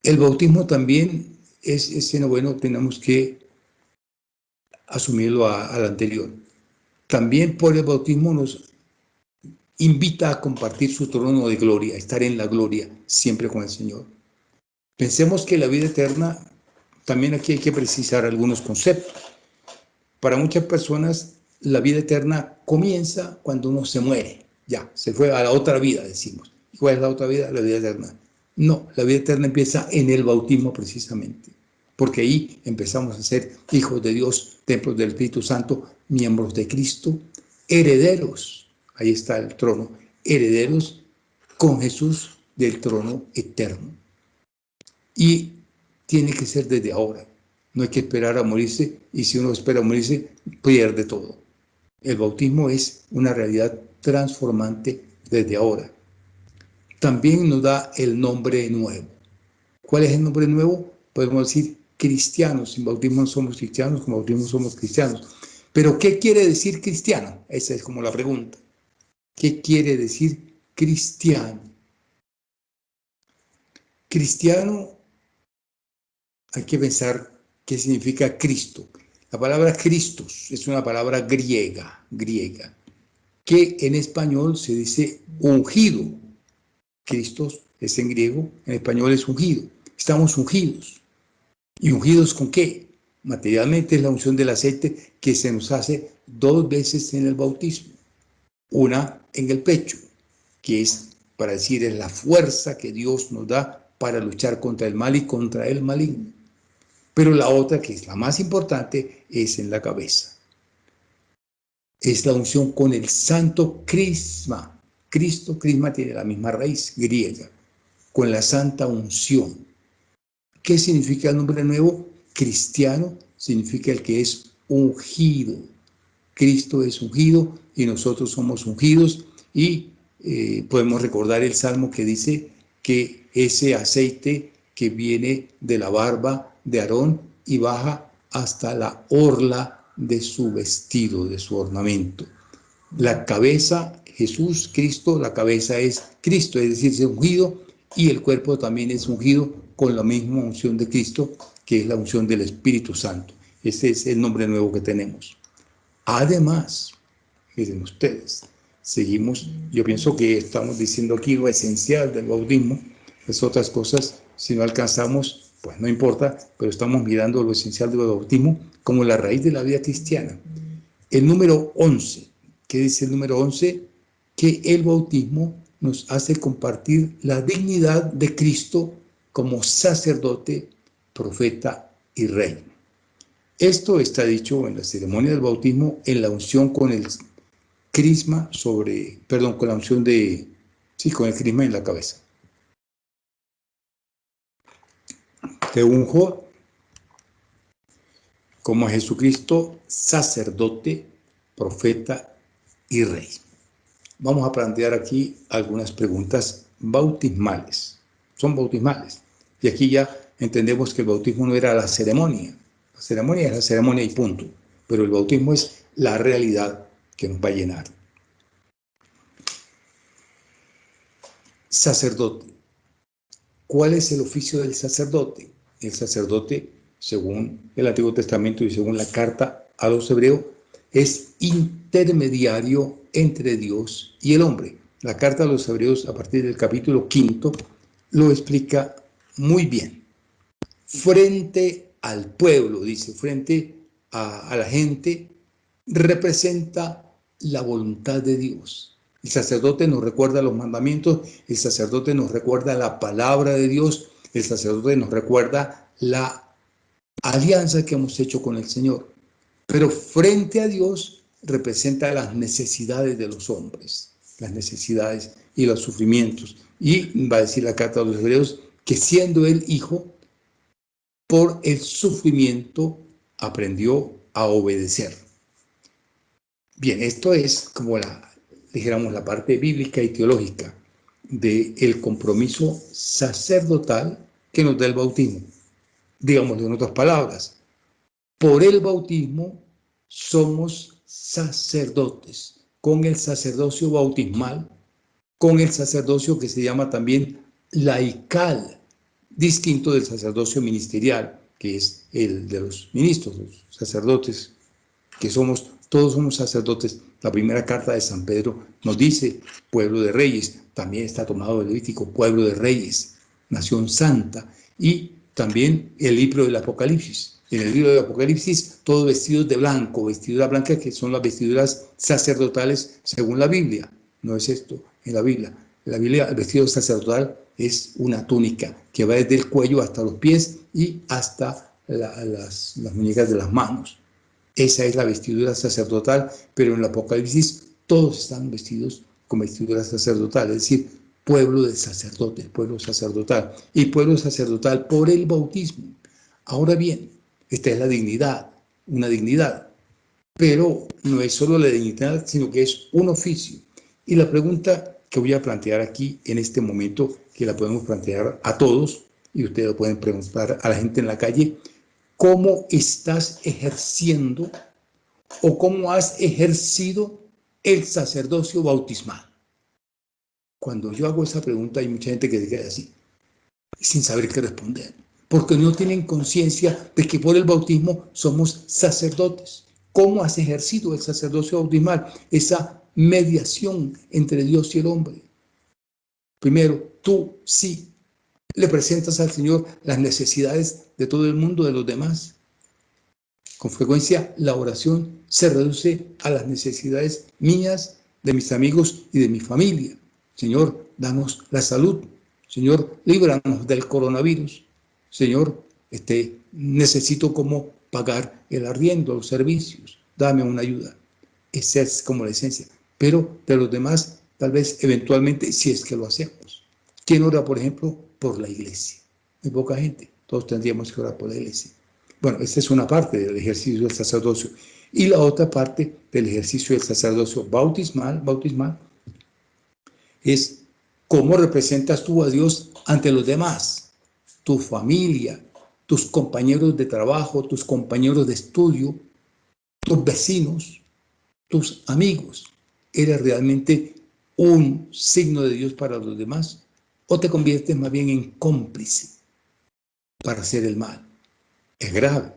El bautismo también es ese noveno, tenemos que asumirlo al anterior. También por el bautismo nos invita a compartir su trono de gloria, a estar en la gloria siempre con el Señor. Pensemos que la vida eterna, también aquí hay que precisar algunos conceptos. Para muchas personas, la vida eterna comienza cuando uno se muere. Ya, se fue a la otra vida, decimos. ¿Cuál es la otra vida? La vida eterna. No, la vida eterna empieza en el bautismo precisamente, porque ahí empezamos a ser hijos de Dios, templos del Espíritu Santo, miembros de Cristo, herederos, ahí está el trono, herederos con Jesús del trono eterno. Y tiene que ser desde ahora, no hay que esperar a morirse, y si uno espera a morirse, pierde todo. El bautismo es una realidad transformante desde ahora. También nos da el nombre nuevo. ¿Cuál es el nombre nuevo? Podemos decir cristianos. Sin bautismo no somos cristianos, con bautismo somos cristianos. Pero ¿qué quiere decir cristiano? Esa es como la pregunta. ¿Qué quiere decir cristiano? Cristiano, hay que pensar qué significa Cristo. La palabra Christos es una palabra griega, que en español se dice ungido. Christos es en griego, en español es ungido. Estamos ungidos. ¿Y ungidos con qué? Materialmente es la unción del aceite que se nos hace 2 veces en el bautismo. Una en el pecho, que es, para decir, es la fuerza que Dios nos da para luchar contra el mal y contra el maligno. Pero la otra, que es la más importante, es en la cabeza. Es la unción con el santo crisma. Cristo, crisma, tiene la misma raíz griega, con la santa unción. ¿Qué significa el nombre nuevo? Cristiano significa el que es ungido. Cristo es ungido y nosotros somos ungidos, y podemos recordar el salmo que dice que ese aceite que viene de la barba de Aarón y baja hasta la orla de su vestido, de su ornamento. La cabeza, Jesús, Cristo, la cabeza es Cristo, es decir, es ungido, y el cuerpo también es ungido con la misma unción de Cristo, que es la unción del Espíritu Santo. Ese es el nombre nuevo que tenemos. Además, miren ustedes, seguimos, yo pienso que estamos diciendo aquí lo esencial del bautismo. Las otras cosas, si no alcanzamos, pues no importa, pero estamos mirando lo esencial del bautismo como la raíz de la vida cristiana. El número 11, ¿qué dice el número 11? Que el bautismo nos hace compartir la dignidad de Cristo como sacerdote, profeta y rey. Esto está dicho en la ceremonia del bautismo, en la unción con el crisma con la unción con el crisma en la cabeza. Te unjo como a Jesucristo, sacerdote, profeta y rey. Vamos a plantear aquí algunas preguntas bautismales. Son bautismales. Y aquí ya entendemos que el bautismo no era la ceremonia. La ceremonia es la ceremonia y punto. Pero el bautismo es la realidad que nos va a llenar. Sacerdote. ¿Cuál es el oficio del sacerdote? El sacerdote, según el Antiguo Testamento y según la carta a los hebreos, es intermediario entre Dios y el hombre. La carta a los hebreos, a partir del capítulo 5, lo explica muy bien. Frente al pueblo, dice, frente a la gente, representa la voluntad de Dios. El sacerdote nos recuerda los mandamientos, el sacerdote nos recuerda la palabra de Dios, el sacerdote nos recuerda la alianza que hemos hecho con el Señor. Pero frente a Dios representa las necesidades de los hombres, las necesidades y los sufrimientos. Y va a decir la carta a los hebreos que siendo él hijo, por el sufrimiento aprendió a obedecer. Bien, esto es como dijéramos, la parte bíblica y teológica del compromiso sacerdotal que nos da el bautismo. Digámoslo en otras palabras, por el bautismo somos sacerdotes, con el sacerdocio bautismal, con el sacerdocio que se llama también laical, distinto del sacerdocio ministerial, que es el de los ministros, los sacerdotes, que todos somos sacerdotes. La primera carta de San Pedro nos dice pueblo de reyes, también está tomado del Levítico, pueblo de reyes, nación santa, y también el libro del Apocalipsis. En el libro del Apocalipsis, todos vestidos de blanco, vestiduras blancas que son las vestiduras sacerdotales según la Biblia. No es esto en la Biblia. En la Biblia el vestido sacerdotal es una túnica que va desde el cuello hasta los pies y hasta las muñecas de las manos. Esa es la vestidura sacerdotal, pero en el Apocalipsis todos están vestidos con vestidura sacerdotal, es decir, pueblo de sacerdotes, pueblo sacerdotal, y pueblo sacerdotal por el bautismo. Ahora bien, esta es la dignidad, una dignidad, pero no es solo la dignidad, sino que es un oficio. Y la pregunta que voy a plantear aquí en este momento, que la podemos plantear a todos, y ustedes lo pueden preguntar a la gente en la calle, ¿cómo estás ejerciendo o cómo has ejercido el sacerdocio bautismal? Cuando yo hago esa pregunta hay mucha gente que se queda así, sin saber qué responder, porque no tienen conciencia de que por el bautismo somos sacerdotes. ¿Cómo has ejercido el sacerdocio bautismal? Esa mediación entre Dios y el hombre. Primero, tú sí le presentas al Señor las necesidades de todo el mundo, de los demás. Con frecuencia la oración se reduce a las necesidades mías, de mis amigos y de mi familia. Señor, danos la salud. Señor, líbranos del coronavirus. Señor, necesito cómo pagar el arriendo, los servicios. Dame una ayuda. Esa es como la esencia. Pero de los demás, tal vez eventualmente, si es que lo hacemos. ¿Quién ora, por ejemplo, por la iglesia? Hay poca gente. Todos tendríamos que orar por la iglesia. Bueno, esta es una parte del ejercicio del sacerdocio. Y la otra parte del ejercicio del sacerdocio bautismal es cómo representas tú a Dios ante los demás, tu familia, tus compañeros de trabajo, tus compañeros de estudio, tus vecinos, tus amigos. ¿Eres realmente un signo de Dios para los demás? ¿O te conviertes más bien en cómplice para hacer el mal? Es grave,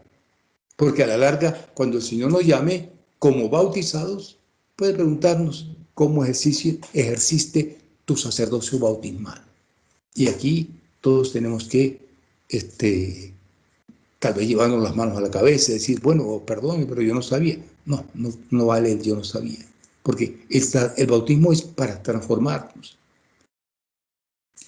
porque a la larga, cuando el Señor nos llame como bautizados, puede preguntarnos cómo ejerciste tu sacerdocio bautismal. Y aquí todos tenemos que tal vez llevarnos las manos a la cabeza y decir, bueno, perdón, pero yo no sabía. No vale el yo no sabía, porque el bautismo es para transformarnos.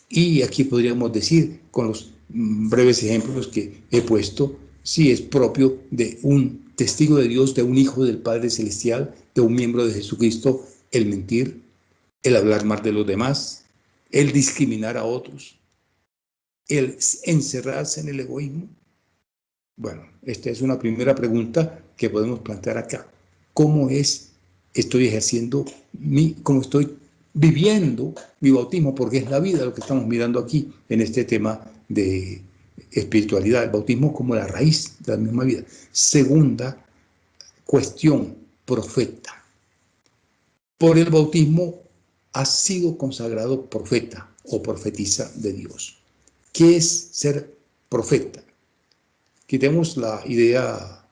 Y aquí podríamos decir, con los breves ejemplos que he puesto, sí es propio de un testigo de Dios, de un hijo del Padre Celestial, de un miembro de Jesucristo, el mentir, el hablar mal de los demás, el discriminar a otros, el encerrarse en el egoísmo. Bueno, esta es una primera pregunta que podemos plantear acá. ¿Cómo estoy ejerciendo cómo estoy viviendo mi bautismo? Porque es la vida lo que estamos mirando aquí en este tema de espiritualidad, el bautismo como la raíz de la misma vida. Segunda cuestión, profeta. Por el bautismo has sido consagrado profeta o profetisa de Dios. ¿Qué es ser profeta? Quitemos la idea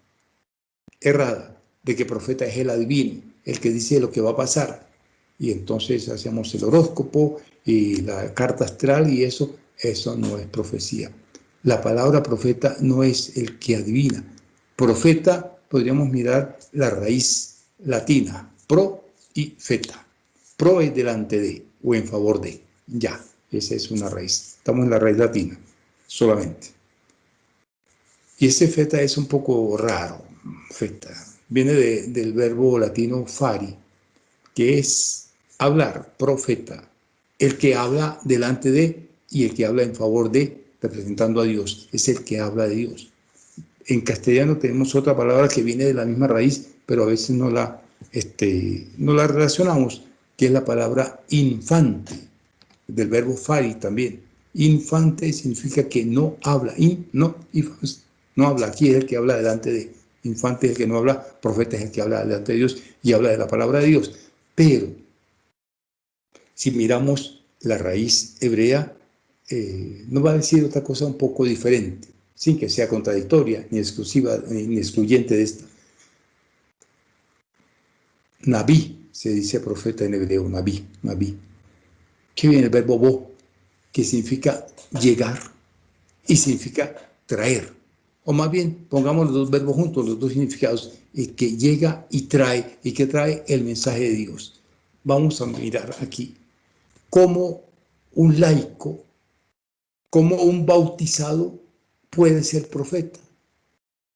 errada de que profeta es el adivino, el que dice lo que va a pasar. Y entonces hacemos el horóscopo y la carta astral y eso no es profecía. La palabra profeta no es el que adivina. Profeta, podríamos mirar la raíz latina, pro y feta. Pro es delante de o en favor de. Ya, esa es una raíz. Estamos en la raíz latina solamente. Y ese feta es un poco raro. Feta viene del verbo latino fari, que es hablar, profeta, el que habla delante de y el que habla en favor de, representando a Dios, es el que habla de Dios. En castellano tenemos otra palabra que viene de la misma raíz, pero a veces no la relacionamos, que es la palabra infante, del verbo fari también. Infante significa que no habla, no habla, aquí es el que habla delante de, infante es el que no habla, profeta es el que habla delante de Dios y habla de la palabra de Dios. Pero si miramos la raíz hebrea, nos va a decir otra cosa un poco diferente, sin que sea contradictoria, ni exclusiva, ni excluyente de esta. Nabí, se dice profeta en hebreo, nabí. ¿Qué viene el verbo bo? Que significa llegar y significa traer. O más bien, pongamos los dos verbos juntos, los dos significados, el que llega y trae, y que trae el mensaje de Dios. Vamos a mirar aquí cómo un laico, cómo un bautizado puede ser profeta.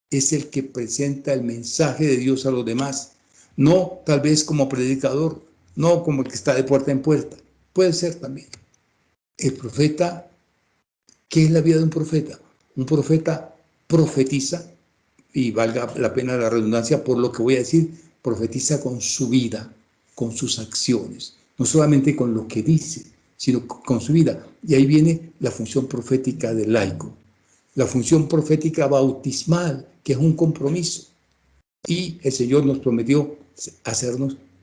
Es el que presenta el mensaje de Dios a los demás, no tal vez como predicador, no como el que está de puerta en puerta, puede ser también. El profeta, ¿qué es la vida de un profeta? Un profeta profetiza, y valga la pena la redundancia por lo que voy a decir, profetiza con su vida, con sus acciones, no solamente con lo que dice, sino con su vida. Y ahí viene la función profética del laico, la función profética bautismal, que es un compromiso. Y el Señor nos prometió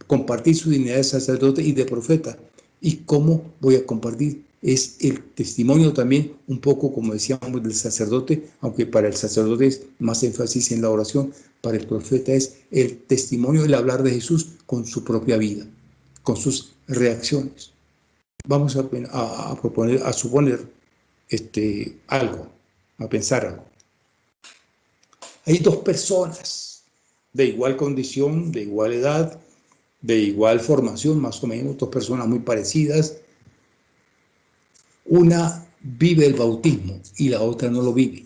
compartir su dignidad de sacerdote y de profeta. ¿Y cómo voy a compartir? Es el testimonio también, un poco como decíamos del sacerdote, aunque para el sacerdote es más énfasis en la oración, para el profeta es el testimonio, el hablar de Jesús con su propia vida, con sus reacciones. Vamos a suponer algo, a pensar algo. Hay dos personas de igual condición, de igual edad, de igual formación, más o menos, dos personas muy parecidas. Una vive el bautismo y la otra no lo vive.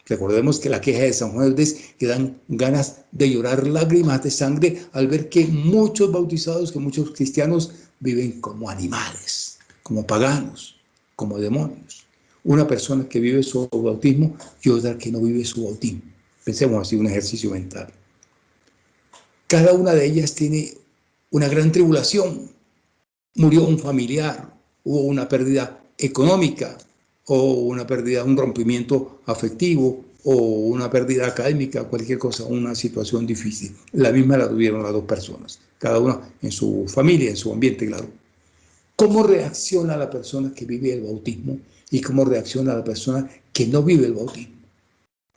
Recordemos que la queja de San Juan es que dan ganas de llorar lágrimas de sangre al ver que muchos bautizados, que muchos cristianos viven como animales, como paganos, como demonios. Una persona que vive su bautismo y otra que no vive su bautismo. Pensemos así, un ejercicio mental. Cada una de ellas tiene una gran tribulación. Murió un familiar, hubo una pérdida económica o una pérdida, un rompimiento afectivo, o una pérdida académica, cualquier cosa, una situación difícil. La misma la tuvieron las dos personas, cada una en su familia, en su ambiente, claro. ¿Cómo reacciona la persona que vive el bautismo y cómo reacciona la persona que no vive el bautismo?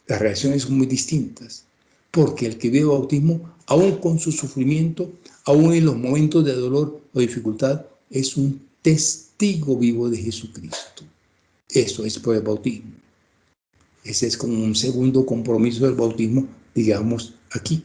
Las reacciones son muy distintas, porque el que vive el bautismo, aún con su sufrimiento, aún en los momentos de dolor o dificultad, es un testigo vivo de Jesucristo. Eso es por el bautismo. Ese es como un segundo compromiso del bautismo, digamos, aquí.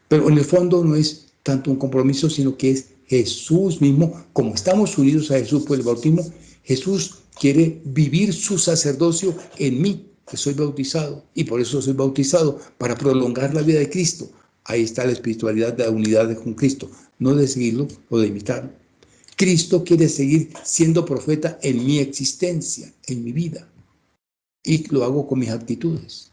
Pero en el fondo no es tanto un compromiso, sino que es Jesús mismo. Como estamos unidos a Jesús por el bautismo, Jesús quiere vivir su sacerdocio en mí, que soy bautizado, y por eso soy bautizado, para prolongar la vida de Cristo. Ahí está la espiritualidad de la unidad con Cristo, no de seguirlo o de imitarlo. Cristo quiere seguir siendo profeta en mi existencia, en mi vida, y lo hago con mis actitudes.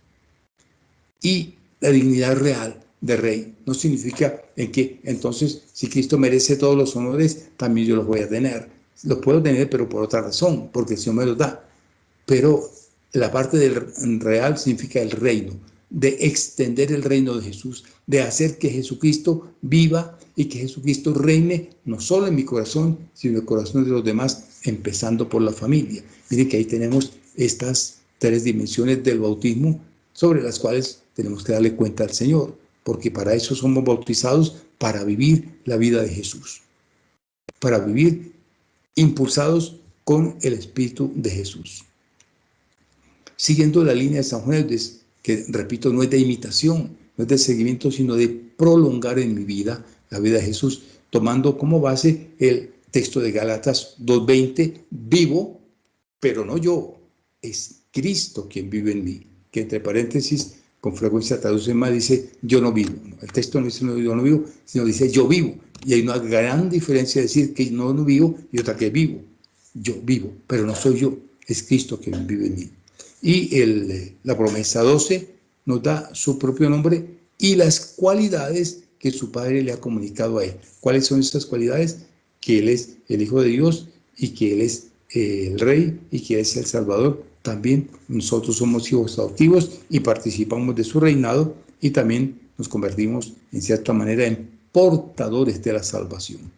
Y la dignidad real de rey no significa en que entonces si Cristo merece todos los honores, también yo los voy a tener. Los puedo tener, pero por otra razón, porque el Señor me los da. Pero la parte del real significa el reino, de extender el reino de Jesús, de hacer que Jesucristo viva y que Jesucristo reine no solo en mi corazón, sino en el corazón de los demás, empezando por la familia. Miren que ahí tenemos estas tres dimensiones del bautismo sobre las cuales tenemos que darle cuenta al Señor, porque para eso somos bautizados, para vivir la vida de Jesús, para vivir impulsados con el Espíritu de Jesús. Siguiendo la línea de San Juan, que repito, no es de imitación, no es de seguimiento, sino de prolongar en mi vida la vida de Jesús, tomando como base el texto de Gálatas 2:20, vivo, pero no yo, es Cristo quien vive en mí, que entre paréntesis con frecuencia traduce más, dice yo no vivo. El texto no dice yo no vivo, sino dice yo vivo. Y hay una gran diferencia de decir que no vivo y otra que vivo. Yo vivo, pero no soy yo, es Cristo quien vive en mí. Y la promesa 12 nos da su propio nombre y las cualidades que su Padre le ha comunicado a él. ¿Cuáles son esas cualidades? Que Él es el Hijo de Dios y que Él es el Rey y que Él es el Salvador. También nosotros somos hijos adoptivos y participamos de su reinado y también nos convertimos en cierta manera en portadores de la salvación.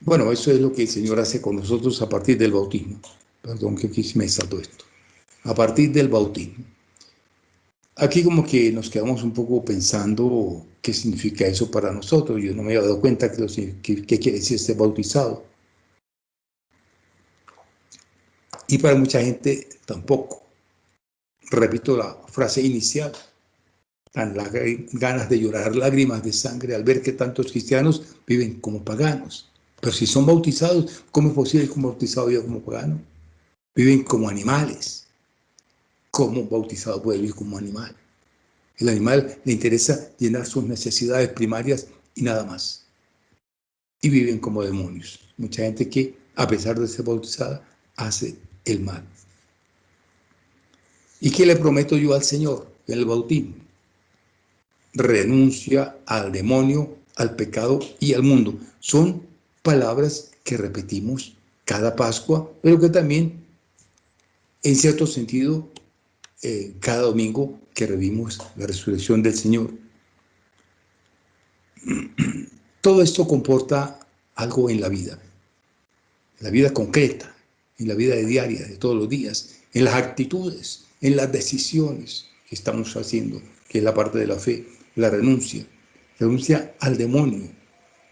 Bueno, eso es lo que el Señor hace con nosotros a partir del bautismo. Perdón que aquí me saltó esto. A partir del bautismo. Aquí como que nos quedamos un poco pensando qué significa eso para nosotros. Yo no me había dado cuenta qué quiere decir ser bautizado. Y para mucha gente tampoco. Repito la frase inicial. Dan ganas de llorar lágrimas de sangre al ver que tantos cristianos viven como paganos. Pero si son bautizados, ¿cómo es posible que un bautizado viva como pagano? Viven como animales. ¿Cómo un bautizado puede vivir como animal? El animal le interesa llenar sus necesidades primarias y nada más. Y viven como demonios. Mucha gente que, a pesar de ser bautizada, hace el mal. ¿Y qué le prometo yo al Señor en el bautismo? Renuncia al demonio, al pecado y al mundo. Son palabras que repetimos cada Pascua, pero que también, en cierto sentido, cada domingo que revivimos la resurrección del Señor. Todo esto comporta algo en la vida concreta, en la vida diaria, de todos los días, en las actitudes, en las decisiones que estamos haciendo, que es la parte de la fe, la renuncia al demonio.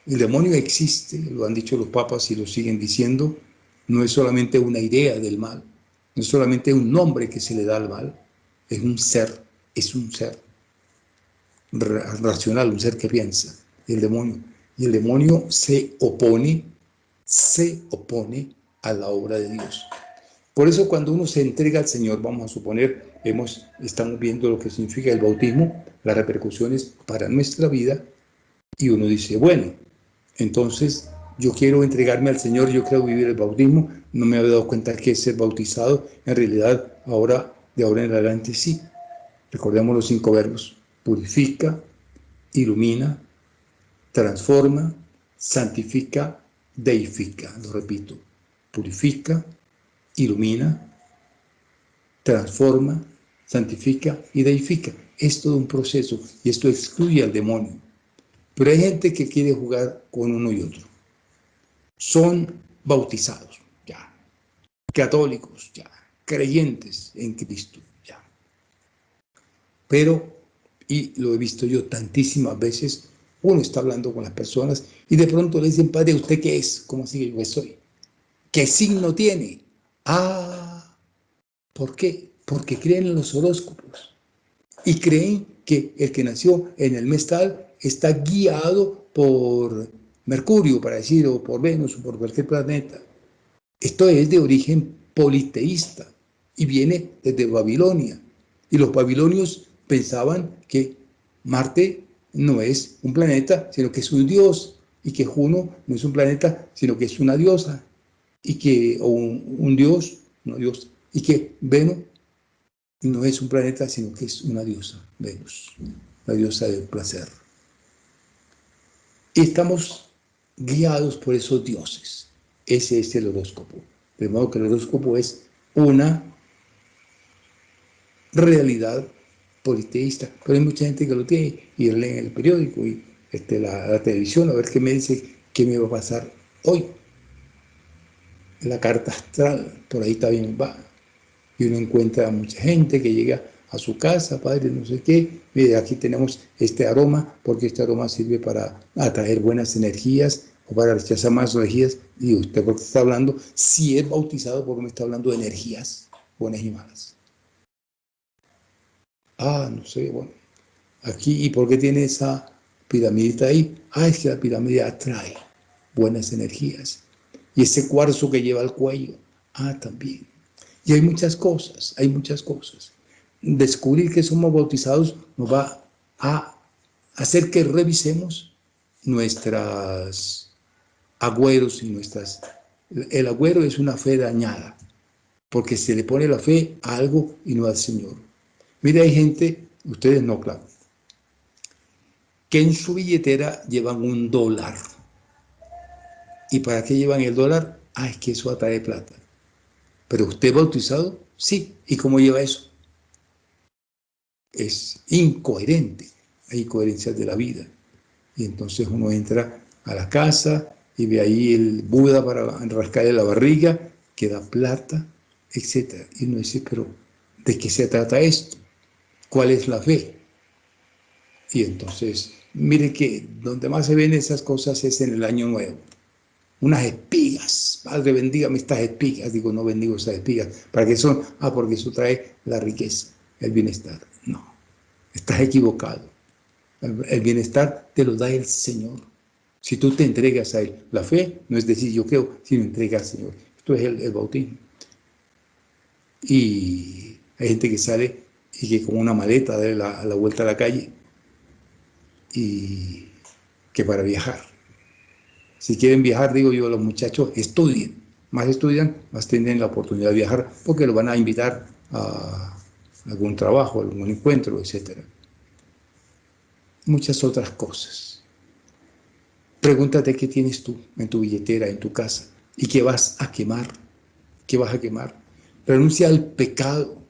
El demonio existe, lo han dicho los papas y lo siguen diciendo, no es solamente una idea del mal, no es solamente un nombre que se le da al mal, es un ser racional, un ser que piensa, el demonio. Y el demonio se opone a la obra de Dios. Por eso cuando uno se entrega al Señor, vamos a suponer, estamos viendo lo que significa el bautismo, las repercusiones para nuestra vida, y uno dice, bueno, entonces yo quiero entregarme al Señor, yo quiero vivir el bautismo, no me había dado cuenta que es ser bautizado, en realidad de ahora en adelante sí. Recordemos los 5 verbos: purifica, ilumina, transforma, santifica, deifica. Lo repito: purifica, ilumina, transforma, santifica y deifica. Es todo un proceso y esto excluye al demonio. Pero hay gente que quiere jugar con uno y otro. Son bautizados, ya. Católicos, ya. Creyentes en Cristo, ya. Pero, y lo he visto yo tantísimas veces, uno está hablando con las personas y de pronto le dicen, padre, ¿usted qué es? ¿Cómo así que yo soy? ¿Qué signo tiene? Ah, ¿por qué? Porque creen en los horóscopos y creen que el que nació en el mes tal está guiado por Mercurio, para decir, o por Venus, o por cualquier planeta. Esto es de origen politeísta y viene desde Babilonia. Y los babilonios pensaban que Marte no es un planeta, sino que es un dios, y que Juno no es un planeta, sino que es una diosa, y que, o un dios, no dios, y que Venus no es un planeta, sino que es una diosa, Venus, la diosa del placer. Y estamos guiados por esos dioses. Ese es el horóscopo. De modo que el horóscopo es una realidad politeísta. Pero hay mucha gente que lo tiene y lee en el periódico y la televisión a ver qué me dice, qué me va a pasar hoy. La carta astral, por ahí también va. Y uno encuentra a mucha gente que llega a su casa, padre, no sé qué, mire, aquí tenemos este aroma, porque este aroma sirve para atraer buenas energías o para rechazar más energías. Y usted, ¿por qué está hablando? Si es bautizado, ¿por qué me está hablando de energías buenas y malas? Ah, no sé, bueno, aquí, ¿y por qué tiene esa piramidita ahí? Ah, es que la pirámide atrae buenas energías. Y ese cuarzo que lleva al cuello, ah, también. Y hay muchas cosas, hay muchas cosas. Descubrir que somos bautizados nos va a hacer que revisemos nuestras agüeros y nuestras... El agüero es una fe dañada, porque se le pone la fe a algo y no al Señor. Mire, hay gente, ustedes no, claro, que en su billetera llevan $1. ¿Y para qué llevan el dólar? Ah, es que eso atrae plata. ¿Pero usted bautizado? Sí. ¿Y cómo lleva eso? Es incoherente. Hay incoherencias de la vida. Y entonces uno entra a la casa y ve ahí el Buda para rascarle la barriga, que da plata, etc. Y uno dice, pero ¿de qué se trata esto? ¿Cuál es la fe? Y entonces, mire que donde más se ven esas cosas es en el Año Nuevo. Unas espigas, Padre, bendígame estas espigas. Digo, no bendigo esas espigas. ¿Para qué son? Ah, porque eso trae la riqueza, el bienestar. No, estás equivocado. El bienestar te lo da el Señor. Si tú te entregas a Él, la fe no es decir yo creo, sino entrega al Señor. Esto es el bautismo. Y hay gente que sale y que con una maleta da la vuelta a la calle y que para viajar. Si quieren viajar, digo yo, los muchachos estudien. Más estudian, más tienen la oportunidad de viajar porque los van a invitar a algún trabajo, a algún encuentro, etc. Muchas otras cosas. Pregúntate qué tienes tú en tu billetera, en tu casa, y qué vas a quemar. ¿Qué vas a quemar? Renuncia al pecado.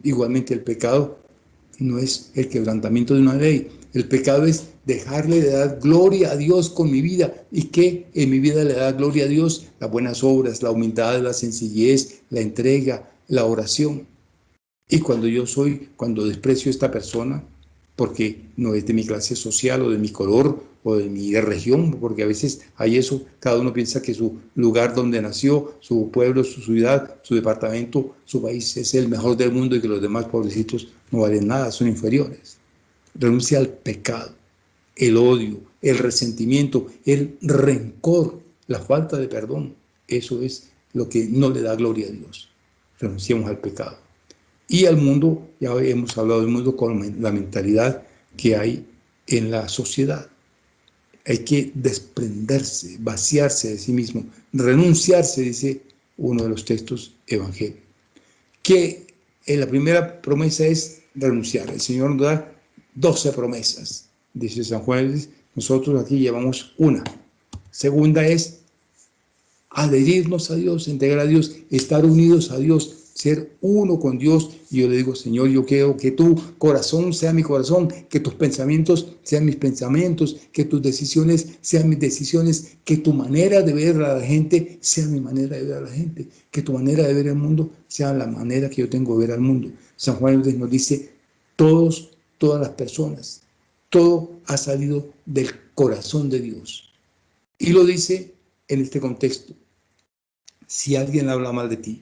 Igualmente el pecado no es el quebrantamiento de una ley. El pecado es dejarle de dar gloria a Dios con mi vida. ¿Y qué en mi vida le da gloria a Dios? Las buenas obras, la humildad, la sencillez, la entrega, la oración. Y cuando desprecio a esta persona, porque no es de mi clase social o de mi color o de mi región, porque a veces hay eso, cada uno piensa que su lugar donde nació, su pueblo, su ciudad, su departamento, su país es el mejor del mundo y que los demás pobrecitos no valen nada, son inferiores. Renuncia al pecado, el odio, el resentimiento, el rencor, la falta de perdón. Eso es lo que no le da gloria a Dios. Renunciamos al pecado. Y al mundo, ya hemos hablado del mundo con la mentalidad que hay en la sociedad. Hay que desprenderse, vaciarse de sí mismo, renunciarse, dice uno de los textos evangélicos. Que la primera promesa es renunciar. El Señor nos da 12 promesas, dice San Juan. Nosotros aquí llevamos una. Segunda es adherirnos a Dios, entregar a Dios, estar unidos a Dios, ser uno con Dios. Y yo le digo, Señor, yo quiero que tu corazón sea mi corazón, que tus pensamientos sean mis pensamientos, que tus decisiones sean mis decisiones, que tu manera de ver a la gente sea mi manera de ver a la gente, que tu manera de ver el mundo sea la manera que yo tengo de ver al mundo. San Juan nos dice, todas las personas, todo ha salido del corazón de Dios. Y lo dice en este contexto. Si alguien habla mal de ti,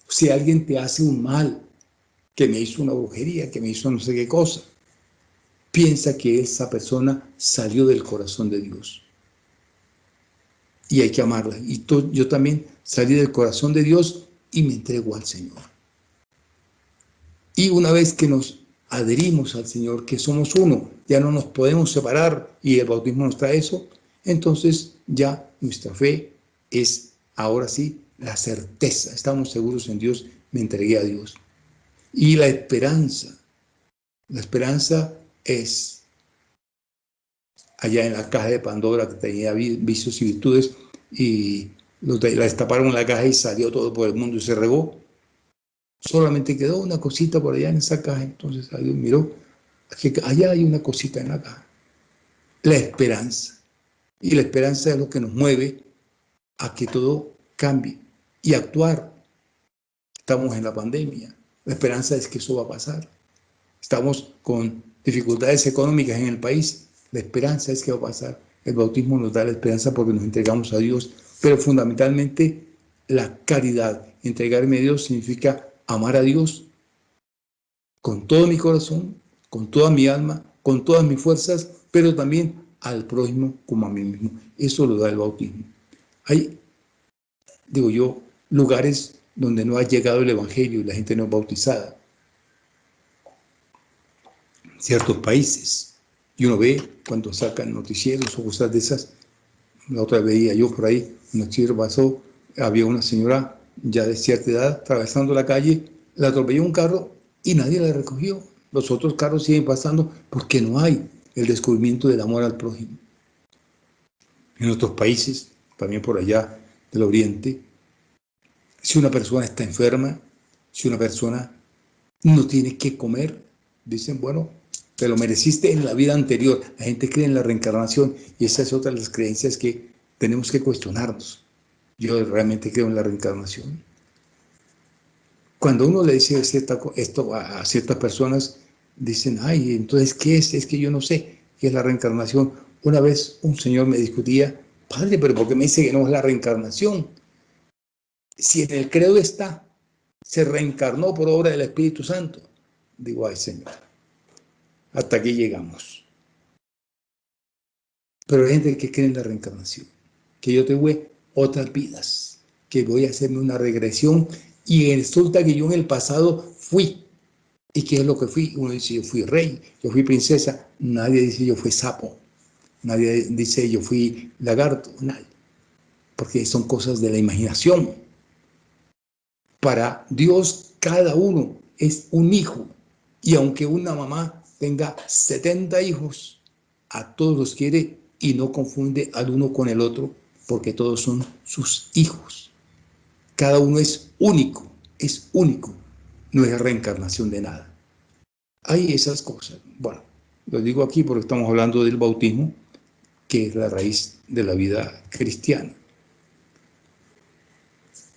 si alguien te hace un mal, que me hizo una brujería, que me hizo no sé qué cosa, piensa que esa persona salió del corazón de Dios. Y hay que amarla. Y yo también salí del corazón de Dios y me entrego al Señor. Y una vez que nos adherimos al Señor, que somos uno, ya no nos podemos separar y el bautismo nos trae eso, entonces ya nuestra fe es ahora sí la certeza. Estamos seguros en Dios, me entregué a Dios. Y la esperanza es allá en la caja de Pandora que tenía vicios y virtudes y la destaparon en la caja y salió todo por el mundo y se regó. Solamente quedó una cosita por allá en esa caja. Entonces alguien miró, que allá hay una cosita en la caja. La esperanza. Y la esperanza es lo que nos mueve a que todo cambie y actuar. Estamos en la pandemia. La esperanza es que eso va a pasar. Estamos con dificultades económicas en el país. La esperanza es que va a pasar. El bautismo nos da la esperanza porque nos entregamos a Dios. Pero fundamentalmente la caridad. Entregarme a Dios significa amar a Dios con todo mi corazón, con toda mi alma, con todas mis fuerzas, pero también al prójimo como a mí mismo. Eso lo da el bautismo. Hay, digo yo, lugares donde no ha llegado el Evangelio y la gente no es bautizada. Ciertos países. Y uno ve cuando sacan noticieros o cosas de esas. La otra vez veía yo por ahí, un noticiero pasó, había una señora ya de cierta edad atravesando la calle, la atropelló un carro y nadie la recogió. Los otros carros siguen pasando porque no hay el descubrimiento del amor al prójimo. En otros países, también por allá del oriente, si una persona está enferma, si una persona no tiene que comer, dicen, bueno, te lo mereciste en la vida anterior. La gente cree en la reencarnación y esa es otra de las creencias que tenemos que cuestionarnos. Yo realmente creo en la reencarnación. Cuando uno le dice esto a ciertas personas, dicen, ay, entonces, ¿qué es? Es que yo no sé qué es la reencarnación. Una vez un señor me discutía, padre, pero ¿por qué me dice que no es la reencarnación? Si en el credo está, se reencarnó por obra del Espíritu Santo. Digo, ay, Señor, hasta aquí llegamos. Pero hay gente que cree en la reencarnación, que yo tuve otras vidas, que voy a hacerme una regresión y resulta que yo en el pasado fui. ¿Y qué es lo que fui? Uno dice, yo fui rey, yo fui princesa. Nadie dice, yo fui sapo. Nadie dice, yo fui lagarto. Nadie. Porque son cosas de la imaginación. Para Dios, cada uno es un hijo. Y aunque una mamá tenga 70 hijos, a todos los quiere y no confunde al uno con el otro, porque todos son sus hijos. Cada uno es único, no es reencarnación de nada. Hay esas cosas. Bueno, lo digo aquí porque estamos hablando del bautismo, que es la raíz de la vida cristiana.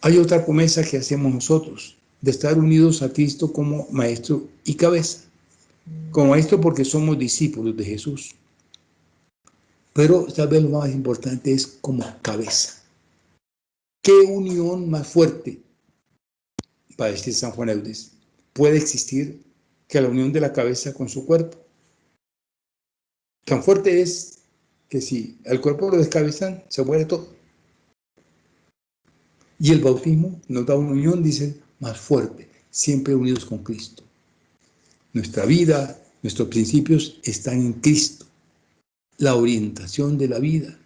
Hay otra promesa que hacemos nosotros, de estar unidos a Cristo como maestro y cabeza. Como maestro porque somos discípulos de Jesús. Pero tal vez lo más importante es como cabeza. ¿Qué unión más fuerte, para decir San Juan Eudes, puede existir que la unión de la cabeza con su cuerpo? Tan fuerte es que si al cuerpo lo descabezan, se muere todo. Y el bautismo nos da una unión, dice, más fuerte, siempre unidos con Cristo. Nuestra vida, nuestros principios están en Cristo. La orientación de la vida,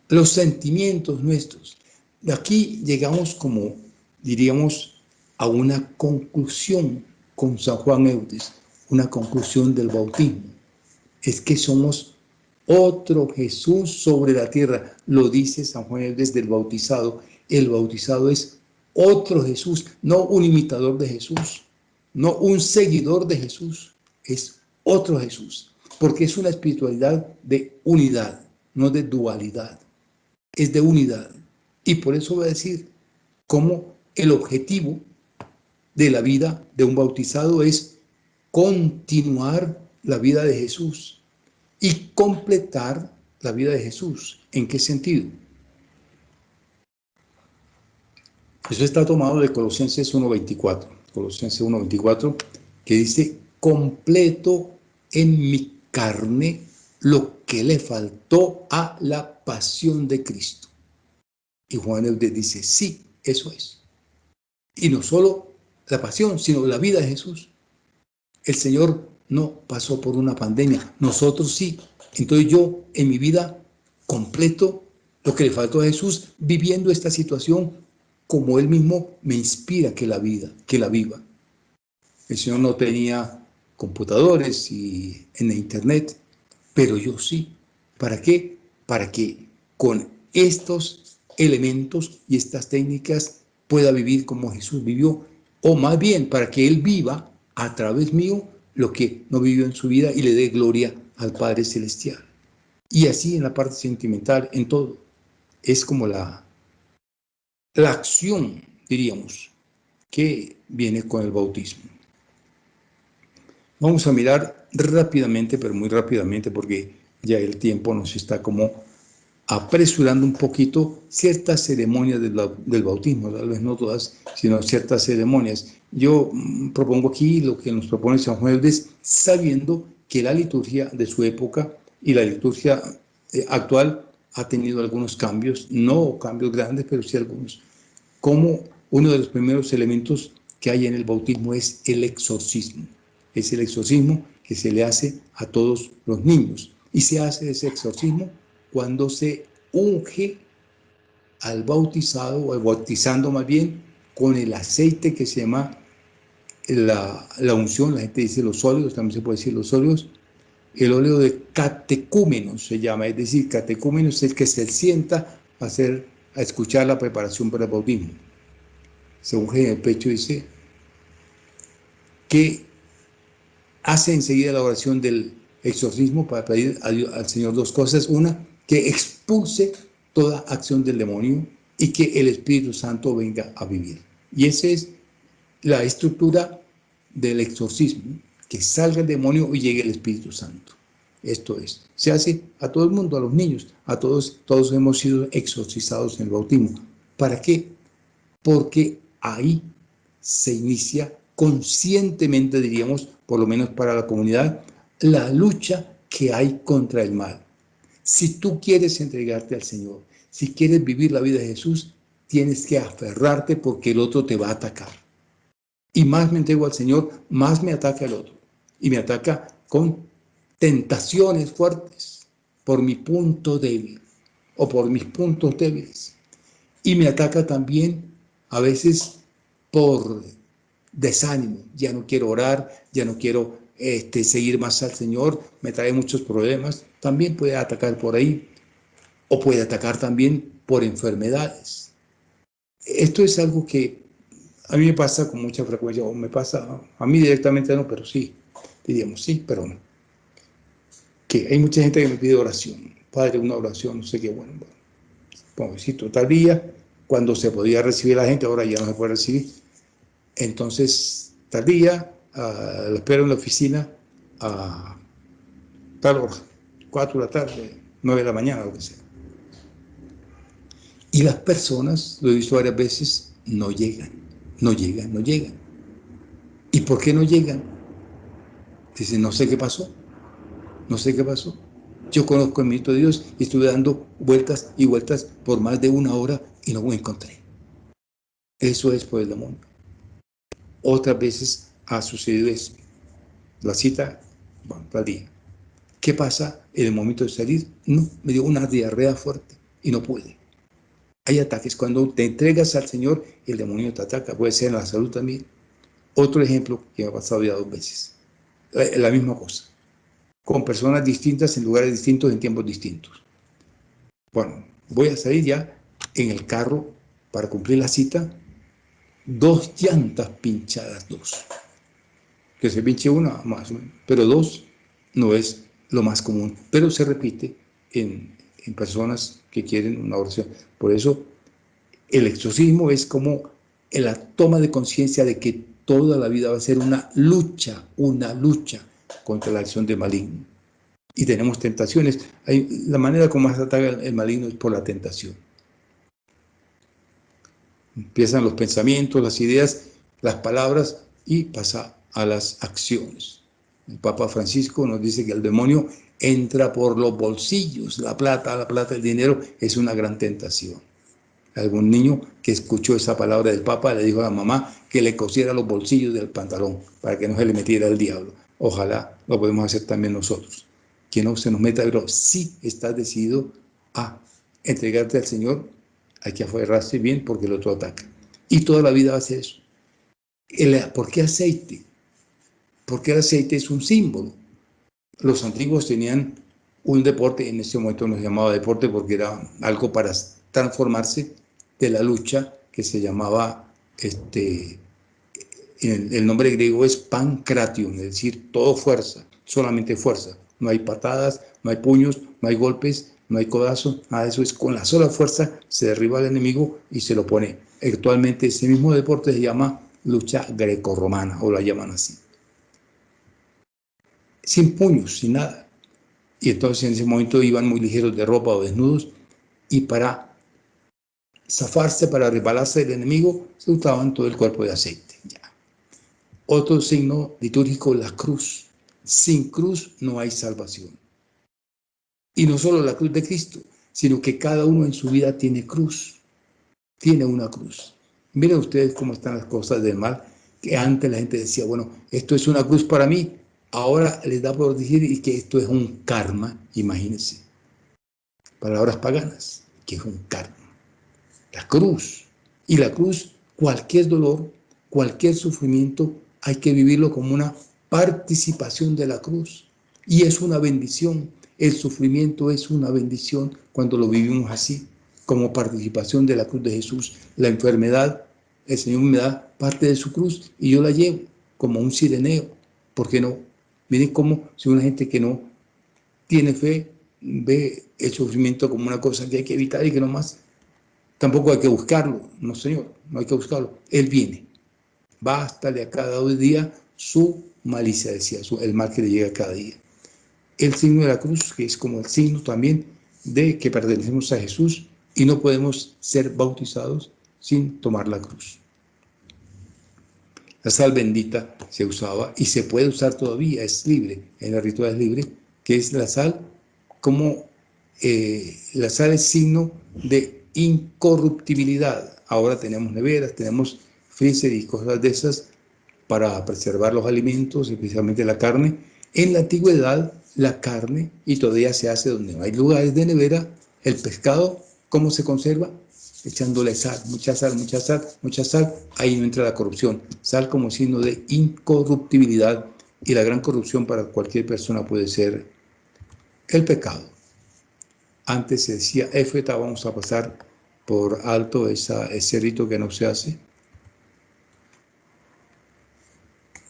los sentimientos nuestros. De aquí llegamos como, diríamos, a una conclusión con San Juan Eudes, una conclusión del bautismo. Es que somos otro Jesús sobre la tierra. Lo dice San Juan Eudes del bautizado. El bautizado es otro Jesús, no un imitador de Jesús, no un seguidor de Jesús, es otro Jesús, porque es una espiritualidad de unidad, no de dualidad, es de unidad. Y por eso voy a decir cómo el objetivo de la vida de un bautizado es continuar la vida de Jesús y completar la vida de Jesús. ¿En qué sentido? Eso está tomado de Colosenses 1:24, Colosenses 1:24, que dice, completo en mi carne lo que le faltó a la pasión de Cristo. Y Juan Eudes dice, sí, eso es. Y no solo la pasión, sino la vida de Jesús. El Señor no pasó por una pandemia, nosotros sí. Entonces yo en mi vida completo lo que le faltó a Jesús, viviendo esta situación como Él mismo me inspira que la viva. El Señor no tenía computadores y en internet, pero yo sí. ¿Para qué? Para que con estos elementos y estas técnicas pueda vivir como Jesús vivió, o más bien para que Él viva a través mío lo que no vivió en su vida y le dé gloria al Padre Celestial. Y así en la parte sentimental, en todo. Es como la acción, diríamos, que viene con el bautismo. Vamos a mirar rápidamente, pero muy rápidamente, porque ya el tiempo nos está como apresurando un poquito ciertas ceremonias del bautismo, tal vez no todas, sino ciertas ceremonias. Yo propongo aquí lo que nos propone San Juan Eudes, sabiendo que la liturgia de su época y la liturgia actual ha tenido algunos cambios, no cambios grandes, pero sí algunos. Como uno de los primeros elementos que hay en el bautismo es el exorcismo. Es el exorcismo que se le hace a todos los niños. Y se hace ese exorcismo cuando se unge al bautizado, o al bautizando más bien, con el aceite que se llama la unción. La gente dice los óleos, también se puede decir los óleos. El óleo de catecúmenos se llama, es decir, catecúmeno es el que se sienta a escuchar la preparación para el bautismo. Se unge en el pecho, dice, que hace enseguida la oración del exorcismo para pedir al Señor dos cosas. Una, que expulse toda acción del demonio y que el Espíritu Santo venga a vivir. Y esa es la estructura del exorcismo, que salga el demonio y llegue el Espíritu Santo. Esto es, se hace a todo el mundo, a los niños, a todos hemos sido exorcizados en el bautismo. ¿Para qué? Porque ahí se inicia conscientemente, diríamos, por lo menos para la comunidad, la lucha que hay contra el mal. Si tú quieres entregarte al Señor, si quieres vivir la vida de Jesús, tienes que aferrarte porque el otro te va a atacar. Y más me entrego al Señor, más me ataca el otro. Y me ataca con tentaciones fuertes por mi punto débil o por mis puntos débiles. Y me ataca también a veces por desánimo. Ya no quiero orar, ya no quiero seguir más al Señor, me trae muchos problemas. También puede atacar por ahí, o puede atacar también por enfermedades. Esto es algo que a mí me pasa con mucha frecuencia, o me pasa, a mí directamente no, pero sí, diríamos sí, pero no. Que hay mucha gente que me pide oración, Padre, una oración, no sé qué, bueno, pobrecito, tal día, cuando se podía recibir la gente, ahora ya no se puede recibir. Entonces, tal día, lo espero en la oficina a tal hora, 4 de la tarde, 9 de la mañana, lo que sea. Y las personas, lo he visto varias veces, no llegan. ¿Y por qué no llegan? Dicen, no sé qué pasó. Yo conozco el mito de Dios y estuve dando vueltas y vueltas por más de 1 hora y no me encontré. Eso es por el demonio. Otras veces ha sucedido eso. La cita, bueno, tal día. ¿Qué pasa en el momento de salir? No, me dio una diarrea fuerte y no pude. Hay ataques. Cuando te entregas al Señor, el demonio te ataca. Puede ser en la salud también. Otro ejemplo que me ha pasado ya 2 veces. La misma cosa. Con personas distintas, en lugares distintos, en tiempos distintos. Bueno, voy a salir ya en el carro para cumplir la cita 2 llantas pinchadas, 2. Que se pinche una más, pero 2 no es lo más común, pero se repite en personas que quieren una oración. Por eso el exorcismo es como la toma de conciencia de que toda la vida va a ser una lucha contra la acción del maligno. Y tenemos tentaciones. La manera como más ataca el maligno es por la tentación. Empiezan los pensamientos, las ideas, las palabras y pasa a las acciones. El Papa Francisco nos dice que el demonio entra por los bolsillos. La plata, el dinero es una gran tentación. Algún niño que escuchó esa palabra del Papa le dijo a la mamá que le cosiera los bolsillos del pantalón para que no se le metiera el diablo. Ojalá lo podemos hacer también nosotros. Que no se nos meta, pero si estás decidido a entregarte al Señor, hay que aferrarse bien porque el otro ataca. Y toda la vida va a ser eso. ¿Por qué aceite? Porque el aceite es un símbolo. Los antiguos tenían un deporte, en ese momento no se llamaba deporte porque era algo para transformarse de la lucha que se llamaba, el nombre griego es pancration, es decir, todo fuerza, solamente fuerza. No hay patadas, no hay puños, no hay golpes, no hay codazos, nada de eso. Es con la sola fuerza se derriba al enemigo y se lo pone. Actualmente ese mismo deporte se llama lucha grecorromana, o la llaman así. Sin puños, sin nada. Y entonces en ese momento iban muy ligeros de ropa o desnudos, y para zafarse, para resbalarse del enemigo, se usaban todo el cuerpo de aceite. Ya. Otro signo litúrgico, la cruz. Sin cruz no hay salvación. Y no solo la cruz de Cristo, sino que cada uno en su vida tiene cruz. Tiene una cruz. Miren ustedes cómo están las cosas del mal, que antes la gente decía, bueno, esto es una cruz para mí. Ahora les da por decir que esto es un karma, imagínense. Palabras paganas, que es un karma. La cruz. Y la cruz, cualquier dolor, cualquier sufrimiento, hay que vivirlo como una participación de la cruz. Y es una bendición. El sufrimiento es una bendición cuando lo vivimos así, como participación de la cruz de Jesús. La enfermedad, el Señor me da parte de su cruz y yo la llevo como un sireneo. ¿Por qué no? Miren cómo si una gente que no tiene fe ve el sufrimiento como una cosa que hay que evitar y que no más. Tampoco hay que buscarlo, no señor, no hay que buscarlo. Él viene. Bástale a cada día su malicia, decía, el mal que le llega cada día. El signo de la cruz, que es como el signo también de que pertenecemos a Jesús y no podemos ser bautizados sin tomar la cruz. La sal bendita se usaba y se puede usar todavía, es libre, en el ritual es libre, que es la sal como la sal es signo de incorruptibilidad. Ahora tenemos neveras, tenemos freezer y cosas de esas para preservar los alimentos, especialmente la carne. En la antigüedad, la carne, y todavía se hace donde no hay lugares de nevera, el pescado, ¿cómo se conserva? Echándole sal, mucha sal, mucha sal, mucha sal, ahí no entra la corrupción. Sal como signo de incorruptibilidad, y la gran corrupción para cualquier persona puede ser el pecado. Antes se decía éfeta, vamos a pasar por alto ese rito que no se hace.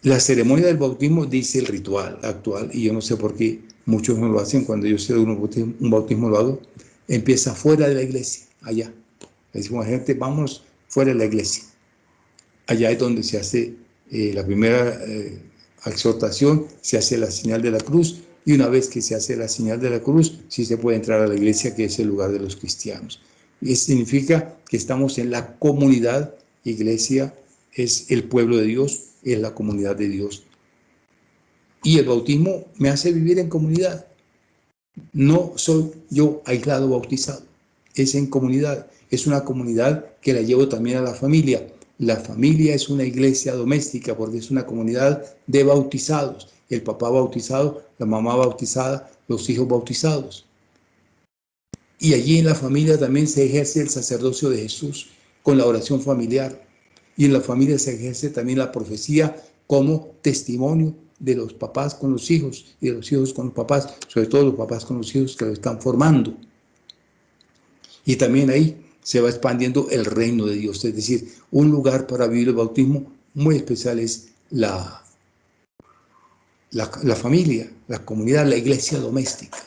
La ceremonia del bautismo dice el ritual actual, y yo no sé por qué muchos no lo hacen. Cuando yo sé de un bautismo lo hago, empieza fuera de la iglesia, allá. Le decimos a la gente, vamos fuera de la iglesia. Allá es donde se hace la primera exhortación, se hace la señal de la cruz, y una vez que se hace la señal de la cruz, sí se puede entrar a la iglesia, que es el lugar de los cristianos. Y eso significa que estamos en la comunidad. Iglesia es el pueblo de Dios, es la comunidad de Dios. Y el bautismo me hace vivir en comunidad. No soy yo aislado bautizado, es en comunidad. Es una comunidad que la llevo también a la familia. La familia es una iglesia doméstica porque es una comunidad de bautizados. El papá bautizado, la mamá bautizada, los hijos bautizados. Y allí en la familia también se ejerce el sacerdocio de Jesús con la oración familiar. Y en la familia se ejerce también la profecía como testimonio de los papás con los hijos y de los hijos con los papás, sobre todo los papás con los hijos que lo están formando. Y también ahí se va expandiendo el reino de Dios. Es decir, un lugar para vivir el bautismo muy especial es la familia, la comunidad, la iglesia doméstica.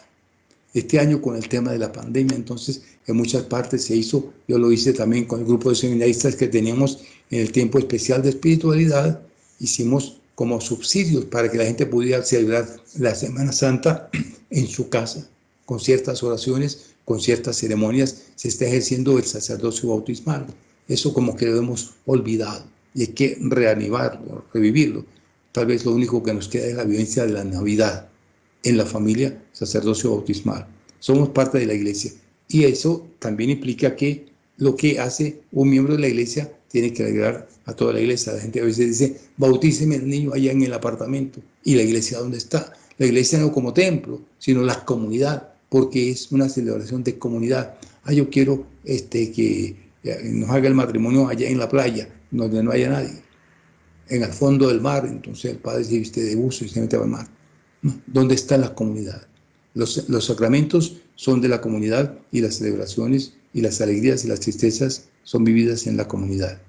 Este año con el tema de la pandemia, entonces en muchas partes se hizo, yo lo hice también con el grupo de seminaristas que teníamos en el tiempo especial de espiritualidad, hicimos como subsidios para que la gente pudiera celebrar la Semana Santa en su casa, con ciertas oraciones, con ciertas ceremonias, se está ejerciendo el sacerdocio bautismal. Eso como que lo hemos olvidado y hay que reanimarlo, revivirlo. Tal vez lo único que nos queda es la vivencia de la Navidad en la familia, sacerdocio bautismal. Somos parte de la iglesia y eso también implica que lo que hace un miembro de la iglesia tiene que alegrar a toda la iglesia. La gente a veces dice, bautíceme el niño allá en el apartamento. ¿Y la iglesia dónde está? La iglesia no como templo, sino la comunidad, porque es una celebración de comunidad. Yo quiero que nos haga el matrimonio allá en la playa, donde no haya nadie, en el fondo del mar. Entonces el padre se viste de buzo y se mete al mar. ¿Dónde está la comunidad? Los sacramentos son de la comunidad y las celebraciones y las alegrías y las tristezas son vividas en la comunidad.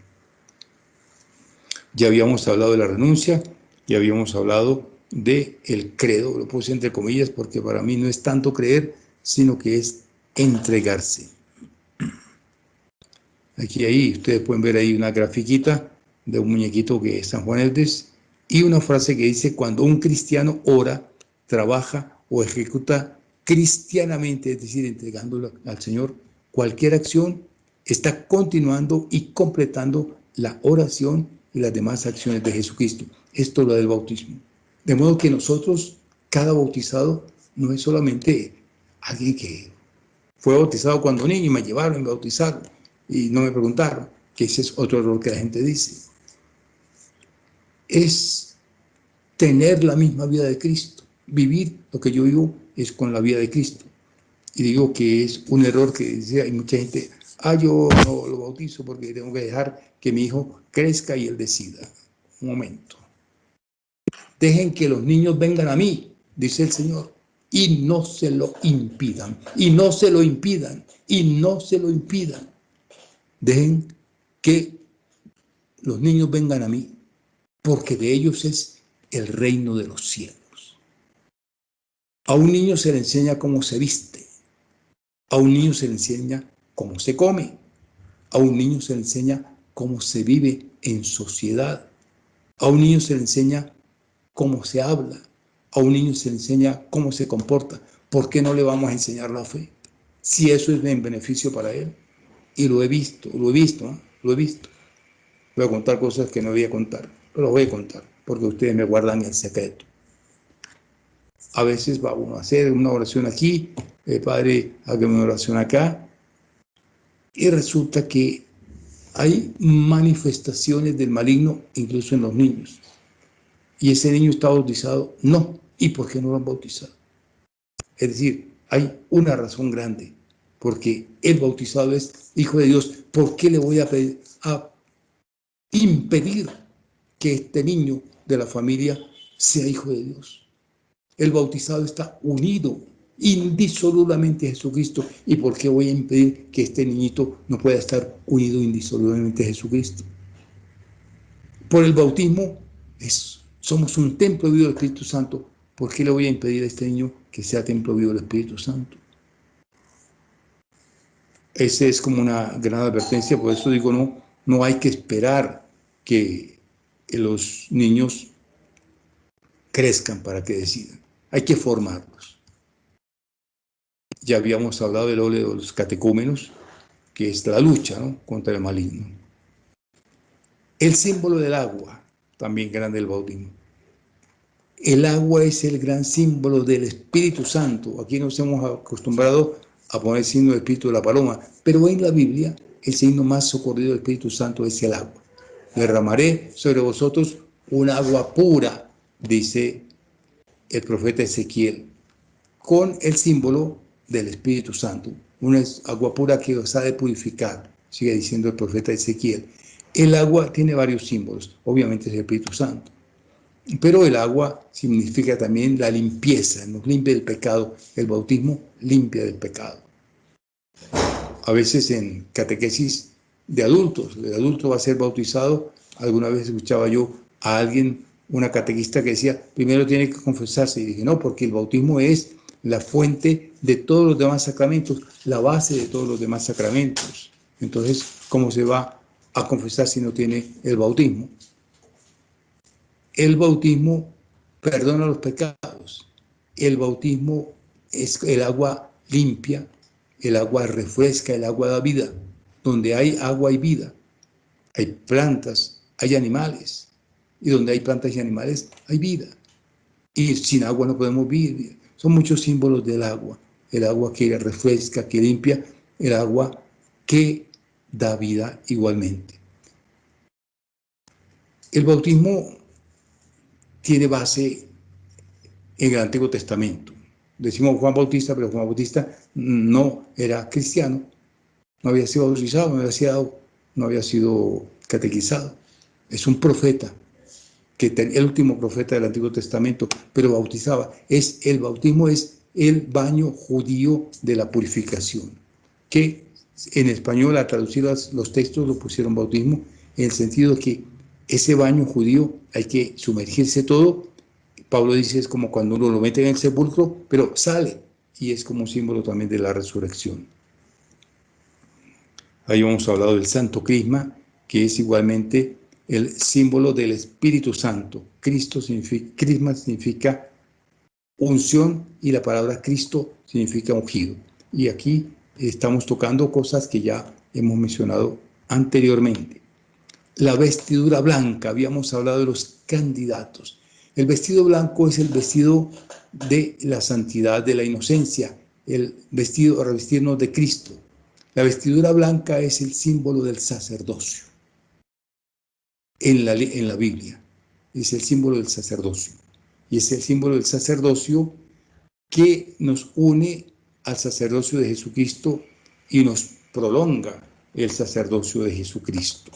Ya habíamos hablado de la renuncia, ya habíamos hablado del credo, lo puse entre comillas porque para mí no es tanto creer, sino que es entregarse. Ahí, ustedes pueden ver ahí una grafiquita de un muñequito que es San Juan Eudes y una frase que dice, cuando un cristiano ora, trabaja o ejecuta cristianamente, es decir, entregándolo al Señor, cualquier acción está continuando y completando la oración y las demás acciones de Jesucristo. Esto es lo del bautismo. De modo que nosotros, cada bautizado, no es solamente alguien que fue bautizado cuando niño y me llevaron y me bautizaron y no me preguntaron, que ese es otro error que la gente dice. Es tener la misma vida de Cristo. Vivir lo que yo vivo es con la vida de Cristo. Y digo que es un error que dice, hay mucha gente, yo no lo bautizo porque tengo que dejar que mi hijo crezca y él decida. Un momento. Dejen que los niños vengan a mí, dice el Señor, y no se lo impidan, y no se lo impidan, y no se lo impidan. Dejen que los niños vengan a mí, porque de ellos es el reino de los cielos. A un niño se le enseña cómo se viste, a un niño se le enseña cómo se come, a un niño se le enseña cómo se vive en sociedad, a un niño se le enseña cómo se habla, a un niño se le enseña cómo se comporta. ¿Por qué no le vamos a enseñar la fe? Si eso es en beneficio para él. Y lo he visto. Voy a contar cosas que no voy a contar, pero lo voy a contar, porque ustedes me guardan el secreto. A veces va uno a hacer una oración aquí, Padre, hágame una oración acá, y resulta que hay manifestaciones del maligno incluso en los niños. ¿Y ese niño está bautizado? No. ¿Y por qué no lo han bautizado? Es decir, hay una razón grande, porque el bautizado es hijo de Dios. ¿Por qué le voy a impedir que este niño de la familia sea hijo de Dios? El bautizado está unido indisolublemente a Jesucristo. ¿Y por qué voy a impedir que este niñito no pueda estar unido indisolublemente a Jesucristo? Por el bautismo somos un templo vivo del Espíritu Santo. ¿Por qué le voy a impedir a este niño que sea templo vivo del Espíritu Santo? Esa es como una gran advertencia, por eso digo, no hay que esperar que los niños crezcan para que decidan. Hay que formarlos. Ya habíamos hablado del óleo de los catecúmenos, que es la lucha, ¿no?, contra el maligno. El símbolo del agua, también grande del bautismo. El agua es el gran símbolo del Espíritu Santo. Aquí nos hemos acostumbrado a poner el signo del Espíritu de la paloma, pero en la Biblia el signo más socorrido del Espíritu Santo es el agua. Derramaré sobre vosotros un agua pura, dice el profeta Ezequiel, con el símbolo del Espíritu Santo. Una agua pura que os ha de purificar, sigue diciendo el profeta Ezequiel. El agua tiene varios símbolos, obviamente es el Espíritu Santo. Pero el agua significa también la limpieza, nos limpia del pecado. El bautismo limpia del pecado. a veces en catequesis de adultos. El adulto va a ser bautizado. Alguna vez escuchaba yo a alguien, una catequista, que decía, primero tiene que confesarse. Y dije, no, porque el bautismo es la fuente de todos los demás sacramentos, la base de todos los demás sacramentos. Entonces, ¿cómo se va a confesar si no tiene el bautismo? El bautismo perdona los pecados. El bautismo es el agua limpia, el agua refresca, el agua da vida. Donde hay agua hay vida. Hay plantas, hay animales. Y donde hay plantas y animales hay vida. Y sin agua no podemos vivir. Son muchos símbolos del agua. El agua que refresca, que limpia, el agua que da vida igualmente. El bautismo tiene base en el Antiguo Testamento. Decimos Juan Bautista, pero Juan Bautista no era cristiano, no había sido bautizado, no había sido catequizado. Es un profeta, el último profeta del Antiguo Testamento, pero bautizaba. El bautismo es el baño judío de la purificación, que en español, al traducir los textos, lo pusieron bautismo, en el sentido de que ese baño judío hay que sumergirse todo. Pablo dice, es como cuando uno lo mete en el sepulcro, pero sale, y es como un símbolo también de la resurrección. Ahí hemos hablado del Santo Crisma, que es igualmente el símbolo del Espíritu Santo. Crisma significa unción, y la palabra Cristo significa ungido. Y aquí estamos tocando cosas que ya hemos mencionado anteriormente. La vestidura blanca, habíamos hablado de los candidatos. El vestido blanco es el vestido de la santidad, de la inocencia, el vestido, revestirnos de Cristo. La vestidura blanca es el símbolo del sacerdocio. En la Biblia es el símbolo del sacerdocio. Y es el símbolo del sacerdocio que nos une al sacerdocio de Jesucristo y nos prolonga el sacerdocio de Jesucristo.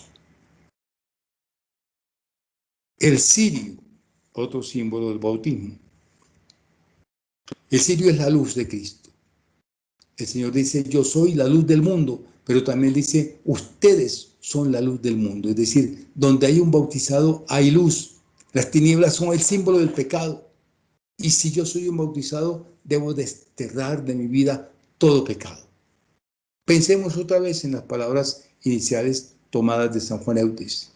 El cirio, otro símbolo del bautismo. El cirio es la luz de Cristo. El Señor dice, yo soy la luz del mundo, pero también dice, ustedes son la luz del mundo. Es decir, donde hay un bautizado hay luz. Las tinieblas son el símbolo del pecado. Y si yo soy un bautizado, debo desterrar de mi vida todo pecado. Pensemos otra vez en las palabras iniciales tomadas de San Juan Eudes.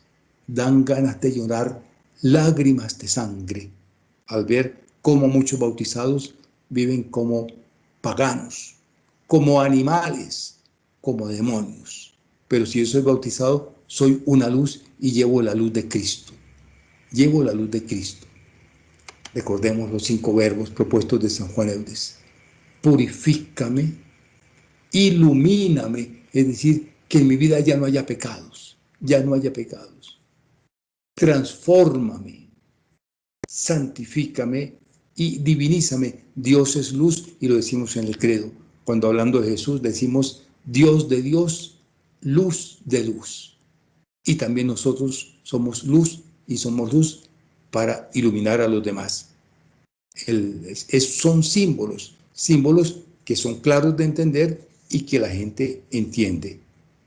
Dan ganas de llorar lágrimas de sangre al ver cómo muchos bautizados viven como paganos, como animales, como demonios. Pero si yo soy bautizado, soy una luz y llevo la luz de Cristo. Llevo la luz de Cristo. Recordemos los 5 verbos propuestos de San Juan Eudes. Purifícame, ilumíname, es decir, que en mi vida ya no haya pecados, ya no haya pecados. Transfórmame, santifícame y divinízame. Dios es luz y lo decimos en el credo. Cuando hablando de Jesús decimos Dios de Dios, luz de luz. Y también nosotros somos luz y somos luz para iluminar a los demás. Son símbolos que son claros de entender y que la gente entiende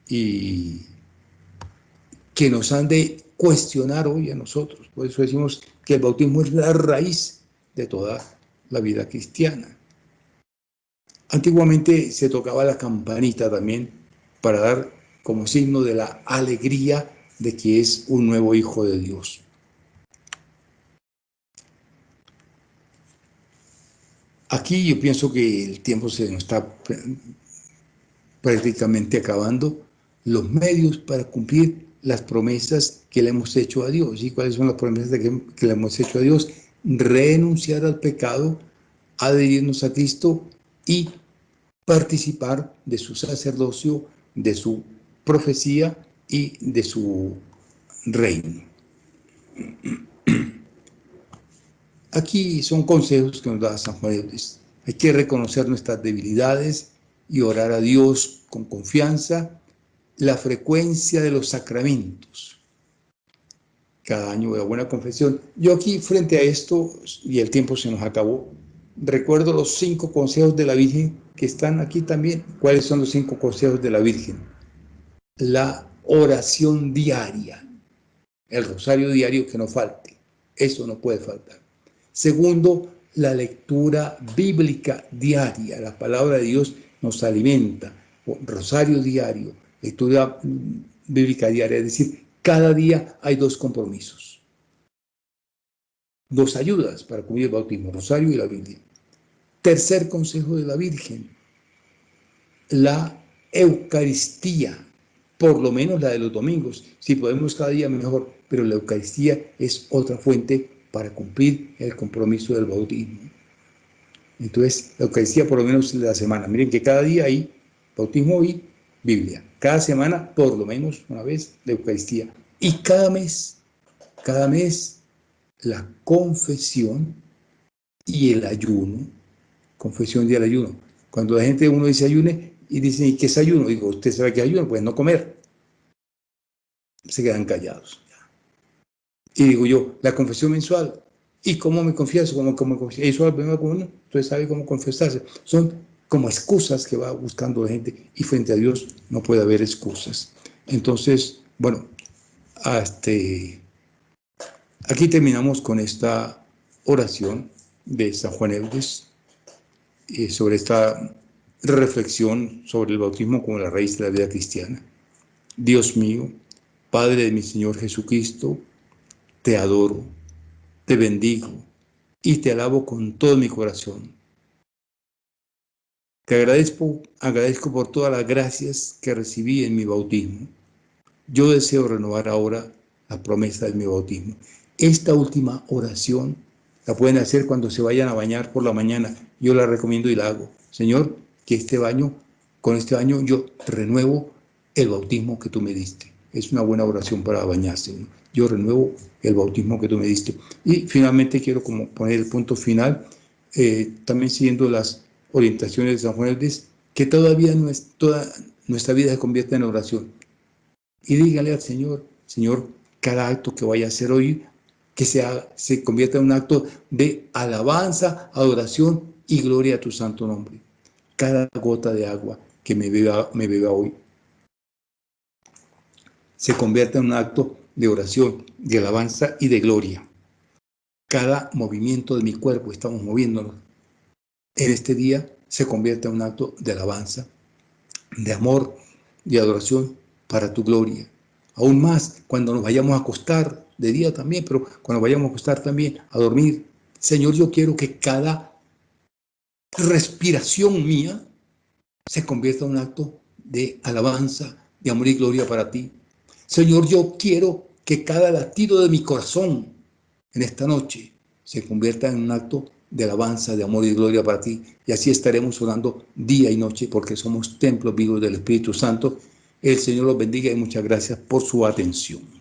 y que nos han de cuestionar hoy a nosotros. Por eso decimos que el bautismo es la raíz de toda la vida cristiana. Antiguamente se tocaba la campanita también para dar como signo de la alegría de que es un nuevo hijo de Dios. Aquí yo pienso que el tiempo se nos está prácticamente acabando. Los medios para cumplir las promesas que le hemos hecho a Dios. ¿Y cuáles son las promesas que le hemos hecho a Dios? Renunciar al pecado, adherirnos a Cristo y participar de su sacerdocio, de su profecía y de su reino. Aquí son consejos que nos da San Juan Eudes. Hay que reconocer nuestras debilidades y orar a Dios con confianza. La frecuencia de los sacramentos. Cada año voy a buena confesión. Yo aquí, frente a esto, y el tiempo se nos acabó, recuerdo los 5 consejos de la Virgen que están aquí también. ¿Cuáles son los 5 consejos de la Virgen? La oración diaria, el rosario diario que no falte, eso no puede faltar. Segundo, la lectura bíblica diaria, la palabra de Dios nos alimenta, rosario diario, lectura bíblica diaria, es decir, cada día hay 2 compromisos, 2 ayudas para cumplir el bautismo, rosario y la Biblia. Tercer consejo de la Virgen, la Eucaristía, por lo menos la de los domingos. Si podemos cada día mejor, pero la Eucaristía es otra fuente para cumplir el compromiso del bautismo. Entonces, la Eucaristía por lo menos de la semana. Miren que cada día hay bautismo y Biblia. Cada semana, por lo menos una vez, la Eucaristía. Y cada mes, la confesión y el ayuno. Confesión y el ayuno. Cuando la gente, uno dice ayune, y dicen, ¿y qué es ayuno? Digo, ¿usted sabe qué es ayuno? Pues no comer. Se quedan callados. Y digo yo, la confesión mensual. ¿Y cómo me confieso? ¿Cómo confieso? Eso es la primera comunión. Entonces sabe cómo confesarse. Son como excusas que va buscando la gente y frente a Dios no puede haber excusas. Entonces, bueno, aquí terminamos con esta oración de San Juan Eudes sobre esta reflexión sobre el bautismo como la raíz de la vida cristiana. Dios mío, Padre de mi Señor Jesucristo, te adoro, te bendigo y te alabo con todo mi corazón. Te agradezco por todas las gracias que recibí en mi bautismo. Yo deseo renovar ahora la promesa de mi bautismo. Esta última oración la pueden hacer cuando se vayan a bañar por la mañana. Yo la recomiendo y la hago. Señor, que con este baño yo renuevo el bautismo que tú me diste. Es una buena oración para bañarse, ¿no? Yo renuevo el bautismo que tú me diste. Y finalmente quiero como poner el punto final, también siguiendo las orientaciones de San Juan Eudes, que todavía toda nuestra vida se convierta en oración. Y dígale al Señor, Señor, cada acto que vaya a hacer hoy, que se convierta en un acto de alabanza, adoración y gloria a tu santo nombre. Cada gota de agua que me beba hoy se convierta en un acto de oración, de alabanza y de gloria. Cada movimiento de mi cuerpo, estamos moviéndonos en este día, se convierta en un acto de alabanza, de amor, de adoración para tu gloria. Aún más cuando nos vayamos a acostar, de día también, pero cuando vayamos a acostar también, a dormir. Señor, yo quiero que cada respiración mía se convierta en un acto de alabanza, de amor y gloria para ti. Señor, yo quiero que cada latido de mi corazón en esta noche se convierta en un acto de alabanza, de amor y gloria para ti. Y así estaremos orando día y noche porque somos templos vivos del Espíritu Santo. El Señor los bendiga y muchas gracias por su atención.